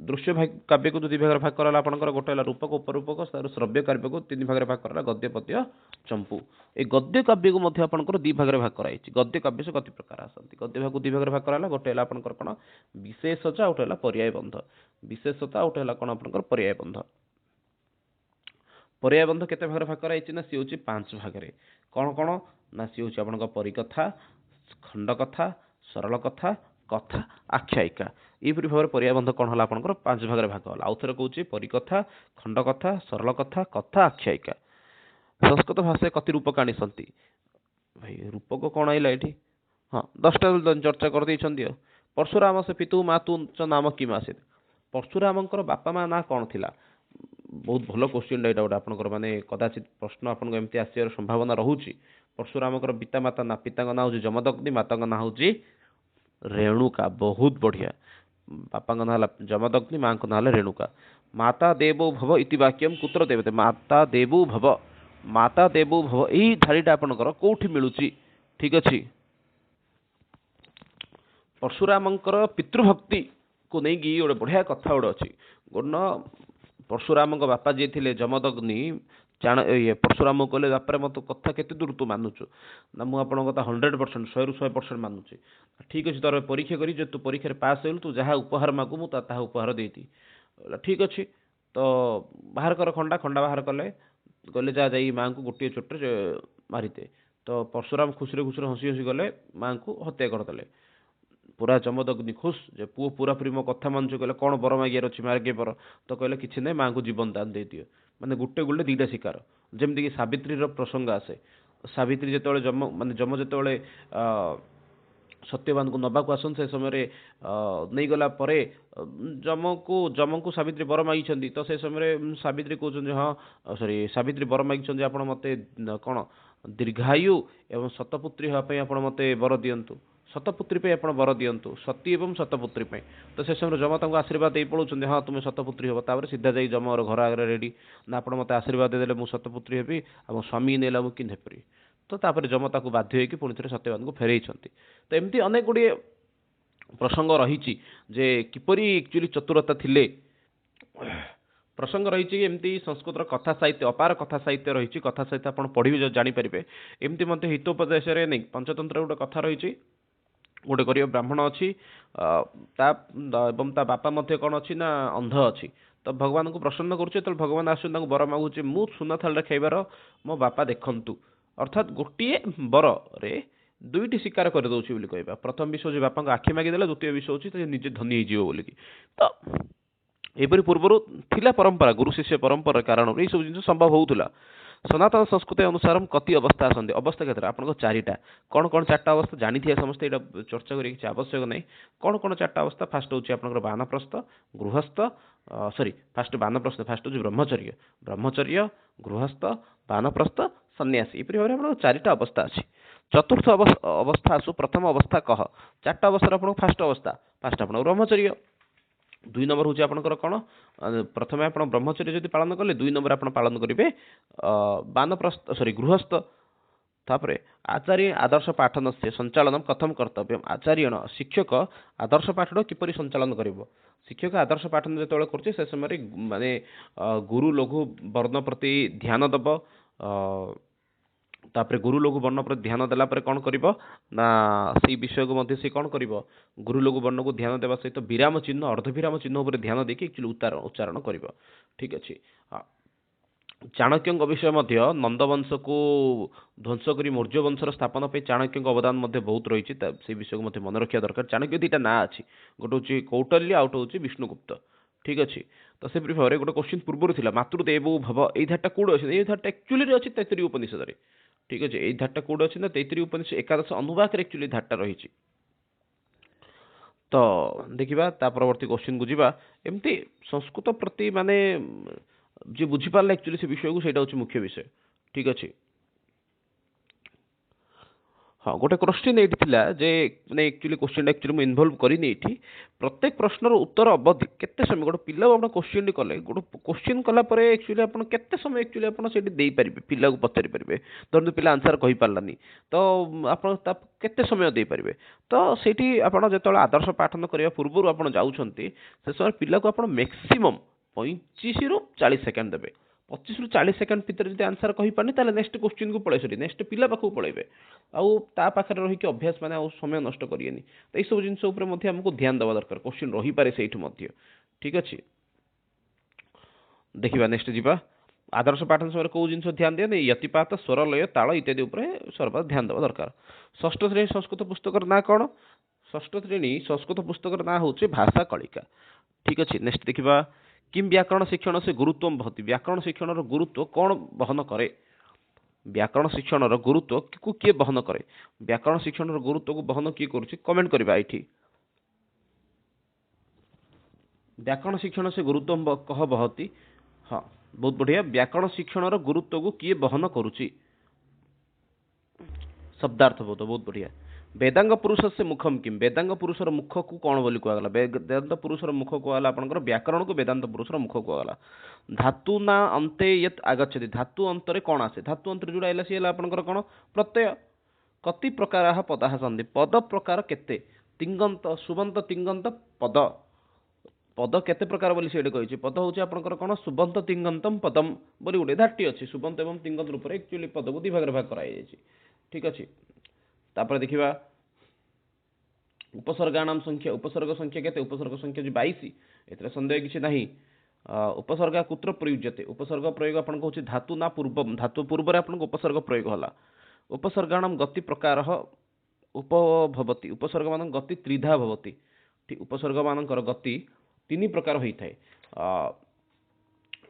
दृश्य काव्य को 2 भाग भाग कराला आपंकर गोटे रूपक उपरूपक श्रव्य काव्य को 3 भाग भाग कराला गद्य पद्य चंपू ए गद्य काव्य को आपंकर 2 भाग भाग कराई गद्य काव्य से कति प्रकार आसती गद्य भाग को 2 भाग भाग कराला गोटे आपंकर कौन विशेषता गोटे पर्याय बंध विशेषता गोटे कौन आपंकर पर्याय बंध पर्याय बंध केते भाग भाग कराई ना सी हूँ 5 भाग कौन कौन ना सी हूँ आपंकर परिकथा खंडकथा सरल कथा कथा आख्यायिका यहपरी भाव में पर्याय बंध कौन है आपंकर 5 भाग भाग है आउ थे कौच परिकथा खंडकथा सरल कथा कथा आख्यायिका संस्कृत भाषा कति रूपकाणी सन्ति भाई रूपक कौन आइला ये हाँ 10टा चर्चा कर देइछन्ति परशुराम से पितु मातु च नाम किम आसीत परशुरामंकर बापा माँ ना कौन थिला बहुत भल क्वेश्चन यहाँ गोटे आपंकर माने कदाचित प्रश्न आपको एमती आसार संभावना रोचे परशुरामकर पिता माता ना पिता ना हूँ जमदग्नि माता ना हूँ रेणुका बहुत बढ़िया बापा ना जमदग्नि माँ ना रेणुका माता देवो भव इति वाक्यम कुत्र देवते माता देवो भव यही धारीटा आपंकर कौटी मिलूँ ठीक अच्छे परशुरामंकर पितृभक्ति को लेकिन गोटे बढ़िया कथा गोटे अच्छी गोटे परशुराम बापा जी थे जमदग्नि जान ये परशुराम कहले बापा मत कथा केते दूर तू मानुचु ना मुझे कथा 100% 100% मानुचे ठीक अच्छे तार परीक्षा करी तू परीक्षा पास होलु तू जहाँ उपहार मागु मु ता उपहार देती ठीक अच्छे तो बाहर कर खंडा खंडा बाहर कले गले जा माँ को गोटे चोटे मारिते तो परशुराम खुशी खुशी हसी हसी गले माँ को हत्या करदे पूरा जमदग्नि खुश जे पुओ पूरा पूरी मो कथा मानुଛୁ कहले कौन बर मागियार अच्छी मार्गे बर तो कहले किसी ना माँ को जीवन दान दे दियो माने गोटे गोटे 2टा शिकार जमती कि सावित्री प्रसंग आसे सावित्री जो जम माने जम जो सत्यवान को नबाक आसन से समय नहीं गला परे जम को सावित्री बर मागी तो से समय सावित्री कहते हाँ सॉरी सावित्री बर मागी आप मत कौन दीर्घायु एवं शतपुत्री हाँपाई आप मत बर दिंतु शतपुत्री पे आपण वर दियंतु सती एवं शतपुत्री पे तो से समय जम तांको आशीर्वाद दे पळुचंदी हाँ तुम शतपुत्री हो तापर सीधा जाई जम और घर आगे रेडी ना आपण मते आशीर्वाद देले मु शतपुत्री हेबी आ स्वामी नेला मु किन हेपरी तो तापर जम ताको बाध्य होई कि पुणी थे सत्यवान को फेरैछंती तो एमती अनेक गुडी प्रसंग रही जे किपरि एक्चुअली चतुरता थिले प्रसंग रही एमती संस्कृत कथा साहित्य अपार कथा साहित्य रही कथा साहित्य आप पढ़ी जानीपारे एमती मत हितोपदेश नहीं पंचतंत्र गोटे कथा रही गोटे गरीब ब्राह्मण अच्छी ता बापा मध्य कौन अच्छी ना अंध अच्छी तो भगवान को प्रसन्न करुचे भगवान आसुन बर मागुचे मु सुना थाल खाइबार मो बापा देखंतु अर्थात गोटे बर रे दुईटी शिकार कर दउछि बोली कहबा प्रथम विषय जे बापा आखि मागिदेला द्वितीय विषय होछि निजे धनी हो बोलिकी तो एपरी पूर्वर थिला परंपरा गुरु शिष्य परंपरा कारण ये सब जिन संभव होउथुला सनातन संस्कृति अनुसार कति अवस्था आसंती अवस्था केतरा आपन चारिटा कौन कौन चारटा अवस्था जानी थिए समस्त एटा चर्चा करी कि आवश्यक नहीं कौन कौन चारटा अवस्था फास्ट होछि आपन वानप्रस्थ गृहस्थ सॉरी फास्ट वानप्रस्थ फास्ट होछि ब्रह्मचर्य ब्रह्मचर्य गृहस्थ वानप्रस्थ सन्यासी एपरी भाबरे आपन चारिटा अवस्था अछि चतुर्थ अवस्था आसु प्रथम अवस्था कह चारटा अवस्था आपन फास्ट अवस्था फास्ट आपन ब्रह्मचर्य दुई नंबर हूँ आपंकर कौन प्रथम आप ब्रह्मचर्य जब पालन कले दुई नंबर आप पालन करेंगे वानप्रस्थ सॉरी गृहस्थ तापर आचार्य आदर्श पाठन से संचालन कथम कर्तव्य आचार्य शिक्षक आदर्श पाठन किपरि संचालन करिवो शिक्षक आदर्श पाठन जो कर समय माने गुरु लघु वर्ण प्रति ध्यान दब तापर गुरु लघु वर्ण पर ध्यान देला पर कौन करिवो ना से विषय को मध्य से कौन करिवो गुरु लघु वर्ण को ध्यान देवा सहित विराम चिन्ह अर्धविराम चिन्ह उपर ध्यान देकी एक्चुअली उच्चारण करिवो ठीक अछि चाणक्य विषय मध्य नंदवंश को ध्वंस करी मौर्य वंशर स्थापन पे चाणक्य अवदान मध्य बहुत रही से विषय को मध्य मन रखा दरकार चाणक्य दीटा ना अच्छी गोटे हूँ कौटल्य आउट हूँ विष्णुगुप्त ठीक अच्छे तो से भाव में गोटे क्वेश्चन पूर्व था मातृदेवो भव यही धारटा कौट अच्छे ये धारटा एक्चुअली अच्छी तैतरी उपनिषद ठीक अच्छे यही धारटा कौट अच्छी ना तैतरी उपनिषद एकादश अनुवाक एक्चुअली धारटा रही तो देखा परवर्ती क्वेश्चन को जीवा एमती संस्कृत प्रति माने जी बुझीपारे एक्चुअली से विषय को सेटा मुख्य विषय ठीक अच्छे हाँ गोटे क्वेश्चन ये जे मैंने एक्चुअली क्वेश्चन एक्चुअली मुझे इनवल्व करनी प्रत्येक प्रश्नर उत्तर अवधि केते समय गोटे पिला आप क्वेश्चन कले गोटे क्वेश्चन कलापर एक्चुअली आप केते समय एक्चुअली आप पारे पिला को पचारि पारे धरतु पिला आंसर कही पारानी तो आप केते समय दे पारे तो सेठी आप जो आदर्श पाठन करने पूर्व आप जाऊँच से समय पिला को आप मैक्सिमम 25 ରୁ 40 सेकेंड देवे 25 ରୁ 40 सेकेंड भितर जो आंसर कही पानी ताले नेक्स्ट क्वेश्चन को पड़े सरी नेक्स्ट पिला पाखु पड़ेबे आउ ता पाखरे रही कि अभ्यास माने आउ समय नष्ट करियेनी तो ये सब जिनस ऊपर मध्य हमको ध्यान देवा दरकार क्वेश्चन रही पारे सेठु मध्य ठीक अछि देखिबा नेक्स्ट जीवा आदर्श पाठन समय को जिनस ध्यान दिया यतिपात स्वर लय ताल इत्यादि ऊपर सर्वदा ध्यान देवा दरकार षष्ठ श्रेणी संस्कृत पुस्तक ना कौन षष्ठ श्रेणी संस्कृत पुस्तक ना होचे भाषा कलिका ठीक अछि नेक्स्ट देखिबा किम व्याकरण शिक्षण से गुरुत्व बहती व्याकरण शिक्षण गुरुत्व कौन बहन करे व्याकरण शिक्षण गुरुत्व को किए बहन करे व्याकरण शिक्षण गुरुत्व को बहन किए करुच्ची कमेंट करबा एठी व्याकरण शिक्षण से गुरुत्व कह बहती हाँ बहुत बढ़िया व्याकरण शिक्षण गुरुत्व को किए बहन करुच्ची शब्दार्थ बहुत बढ़िया वेदांग पुरुष से मुखम किम वेदांग पुरुषर मुख को कौन बोली कहला वेदांत पुरुषर मुख कहला आपनकर व्याकरण को वेदांत पुरुषर मुख कहला धातु ना अंते यत आगच्छति धातु अंतरे कौन आसे धातु अंतरे जोड़ा आइला सी आपनकर कौन प्रत्यय कति प्रकार पदाः सन्ति पद प्रकार केते तिंगंत सुबंत तिंगंत पद पद केते प्रकार बोली सेठी कहिछि पद होछि आपनकर कौन सुबंत तिंगंतम पदम बोली गोटे धाटी अछि सुबंत एवं तिंगंत रूप एक्चुअली पद को दि भाग भाग कराई जायछि ठीक अछि तापर देखिबा उपसर्गाणाम संख्या उपसर्ग संख्या केते उपसर्ग संख्या जो 22 एतरे संदेह किछि नाही उपसर्ग कुत्र प्रयुज्यते उपसर्ग प्रयोग आपन कहछि धातु ना पूर्वम धातु पूर्व रे आपन उपसर्ग प्रयोग होला उपसर्गाणाम गति प्रकार उपभवति उपसर्ग मान गति त्रिधा भवति ठीक उपसर्ग मानकर गति तीन प्रकार होई थाए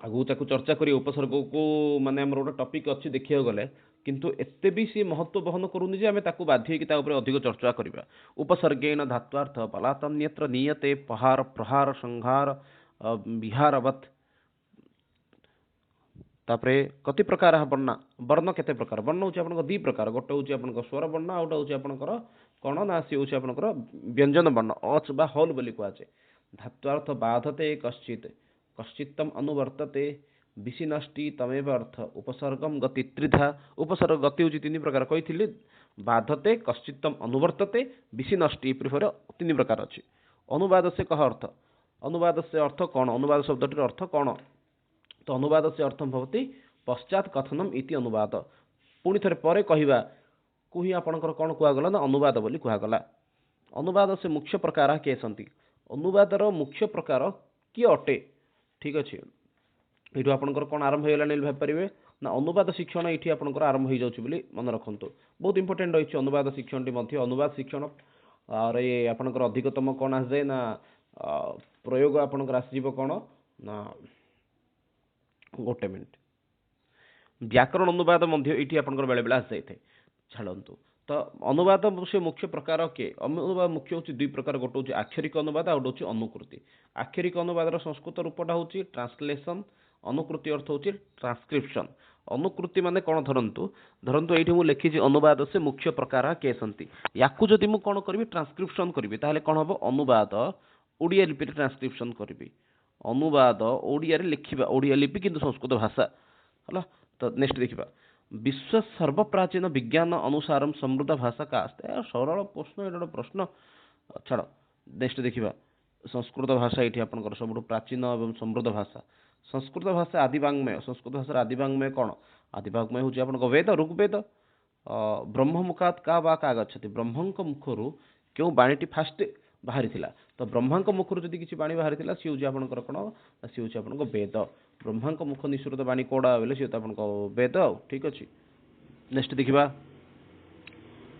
आगु ताकू चर्चा करी उपसर्ग को माने हमर गोटे टॉपिक अछि देखियो गले किंतु एते भी सी महत्व बहन करूनी जे आमे ताकू बाध्य कि ता ऊपर अधिक चर्चा करिबा उपसर्गेण धात्वार्थ पलातन्यत्र नियते पहार प्रहार संहार विहारवत तापरे कति प्रकार वर्ण वर्ण केते प्रकार वर्ण होची आपन दी प्रकार गोटे होची आपन स्वर वर्ण आउट होची आपनकर कोन ना सी होची आपनकर व्यंजन वर्ण अच बा हल बोली कुआचे धात्वार्थ बाधते कश्चित कश्चित्तम अनुवर्तते विशिनष्टि तमेव अर्थ उपसर्गम गति त्रिधा उपसर्ग गति होची तीन प्रकार कहिथिले बाधते कश्चित्तम अनुवर्तते विशिनष्टि प्रिफर तीन प्रकार अछि अनुवाद से कह अर्थ अनुवाद से अर्थ कोन अनुवाद शब्दटिर अर्थ कोन तो अनुवाद से अर्थम भवति पश्चात कथनम इति अनुवाद पुणी थरे परे कहिबा कुही आपनकर कोन कुआ गला ना अनुवाद बोली कुआ गला अनुवाद से मुख्य प्रकार के संति अनुवादर मुख्य प्रकार की अटे ठीक अछि एठु आपनकर कोन आरंभ होइला नेल भाब परिबे ना अनुवाद शिक्षण एठी आपनकर आरंभ होई जाउछि बोली मन रखंतु बहुत इंपोर्टेंट रहिछि अनुवाद शिक्षण टी मध्ये अनुवाद शिक्षण और ये आपनकर अधिकतम कोन आस जाय ना प्रयोग आपनकर आस जीव कोन ना गोटे मिनिट व्याकरण अनुवाद मध्य ये आपंकर बेले बेले आसी जाए छाड़ू तो अनुवाद से मुख्य प्रकार के अनुवाद मुख्य हूँ दुई प्रकार गोटे हूँ आक्षरिक अनुवाद आउ गोटे हूँ अनुकृति आक्षरिक अनुवाद संस्कृत रूपटा हूँ ट्रांसलेशन अनुकृति अर्थ हूँ ट्रांसक्रिप्शन अनुकृति माने कौन धरतु धरतु ये मुझे लिखी अनुवाद से मुख्य प्रकार के सन्ति या जदि मुझे कौन करी ट्रांसक्रिप्शन करी ताहले कौन हम अनुवाद ओडिया लिपि ट्रांसक्रिप्शन करी अनुवाद ओडिया लिखा ओडिया लिपि किंतु संस्कृत भाषा है तो नेक्स्ट देखा विश्व सर्वप्राचीन विज्ञान अनुसार समृद्ध भाषा का आस्ते सरल प्रश्न ये प्रश्न छाड़ नेक्स्ट देखा संस्कृत भाषा ये आपंकर सब प्राचीन और समृद्ध भाषा संस्कृत भाषा आदिवांगमय संस्कृत भाषा आदिवांगमय कौन आदिवांगमय हूँ आप वेद ऋग्वेद ब्रह्म मुखात का वा का गच्छति ब्रह्म मुखर क्यों बाणीटी फास्ट बाहरी तो ब्रह्मा मुखर जब किसी बाणी बाहरी सी हूँ आपंकर कौन सी हूँ आप वेद ब्रह्मा मुख निःसृत बाणी कौड़ा बोले सी आप वेद आ ठीक अच्छे नेक्स्ट देखा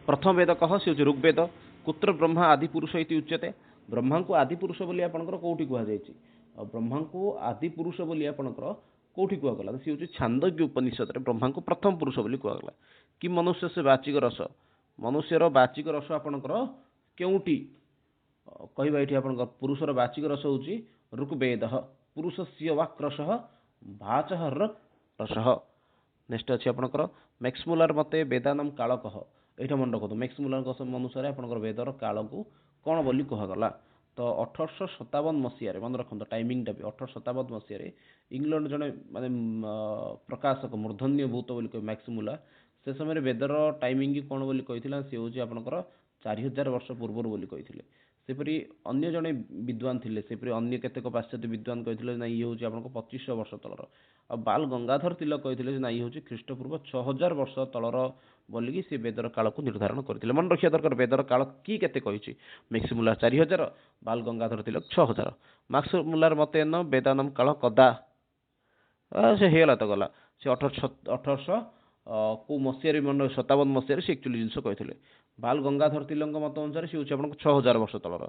प्रथम वेद कह सी हूँ ऋग्वेद कुत्र ब्रह्मा आदि पुरुष इति उच्यते ब्रह्मा को आदि पुरुष बोली आपंकर कौटी कहुई ब्रह्मा को आदि पुरुष बोली आपंकर कौटी कहगला सी हूँ छांदोग्य उपनिषद ब्रह्मा को प्रथम पुरुष बोली कहगला कि मनुष्य से बाचिक रस मनुष्यर बाचिक रस आपंकर केउटी कहवा ये आप पुरुषर बाचिक रस हूँ ऋग्वेद पुरुष से वाक्रश भाच रस नेक्स्ट अच्छे आपंकर मैक्समुलर मते वेदानम काल कह ये मन रखो मैक्समुलर अनुसार आपंकर वेदर काल को कौन बोली कहगला तो 1857 मसीह मन रखो टाइमिंगटा भी 1857 मसीह इंग्लैंड जड़े माने प्रकाशक मूर्धन्य भूत बोली कह मैक्समुलर से समय वेदर टाइमिंग कौन बोली कही सी हूँ आपंकर 4000 वर्ष पूर्व बोली कही सेपरी अन्य जड़े विद्वान थे सेपरी अन्य केतेक पाश्चात्य विद्वान कहते ना ये हूँ आप 2500 वर्ष तलर आ बाल गंगाधर तिलक कहते ना ये हूँ ख्रीष्टपूर्व 6000 वर्ष तलर बोलिकी सी वेदर काल को निर्धारण करते मन रखा दरकार वेदर काल कि केते कही मैक्समुलर 4000 बाल गंगाधर तिलक 6000 मैक्समुलर मते न वेदानम काल कदा से हेला तो गला से 1800 को मसीह मन 57 मसीह से एक्चुअली जिनस कहते बाल गंगाधर तिलक मत अनुसार सी हूँ आप 6000 वर्ष तलर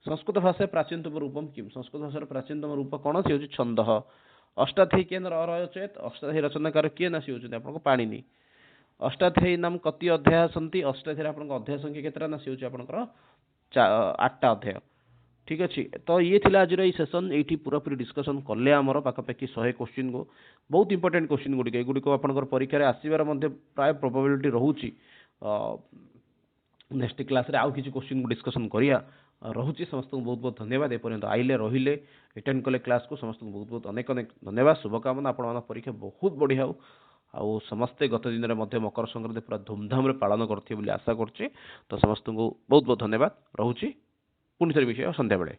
संस्कृत भाषा प्राचीनतम रूपम किम संस्कृत भाषा प्राचीनतम रूप कौन सी हूँ छंद अष्टाध्यायी केन्द्र अरचेत अष्टाध्यायी रचनाकार किए ना सी हूँ आपको पाणिनि अष्टाध्यायी नाम कति अध्याय सन्ति अष्टाध्यायी आप अध्याय संख्या केतटा ना सी हूँ आपंकर 8टा अध्याय ठीक अच्छे तो ये थिला आज सेसन ये पूरापूरी डिस्कसन कले आमर पाखापाखि 100 क्वेश्चन को बहुत इंपोर्टेंट क्वेश्चन गुड़िक एगुड़िक आपंकर परीक्षा आसबार प्राय प्रोबेबिलिटी रोचे नेक्स्ट क्लास रे आउ किसी क्वेश्चन को डिस्कसन करिया रोचे समस्त को बहुत बहुत धन्यवाद एपर्यंत आइले रहिले अटेंड कले क्लास को समस्त को बहुत बहुत अनेक अनेक धन्यवाद शुभकामना आपण परीक्षा बहुत बढ़िया हो आउ समस्ते गत दिन में मकर संक्रांति पूरा धूमधाम पालन करते आशा करछे तो समस्त को बहुत बहुत धन्यवाद रोचे पुणी विषय संध्या बेले।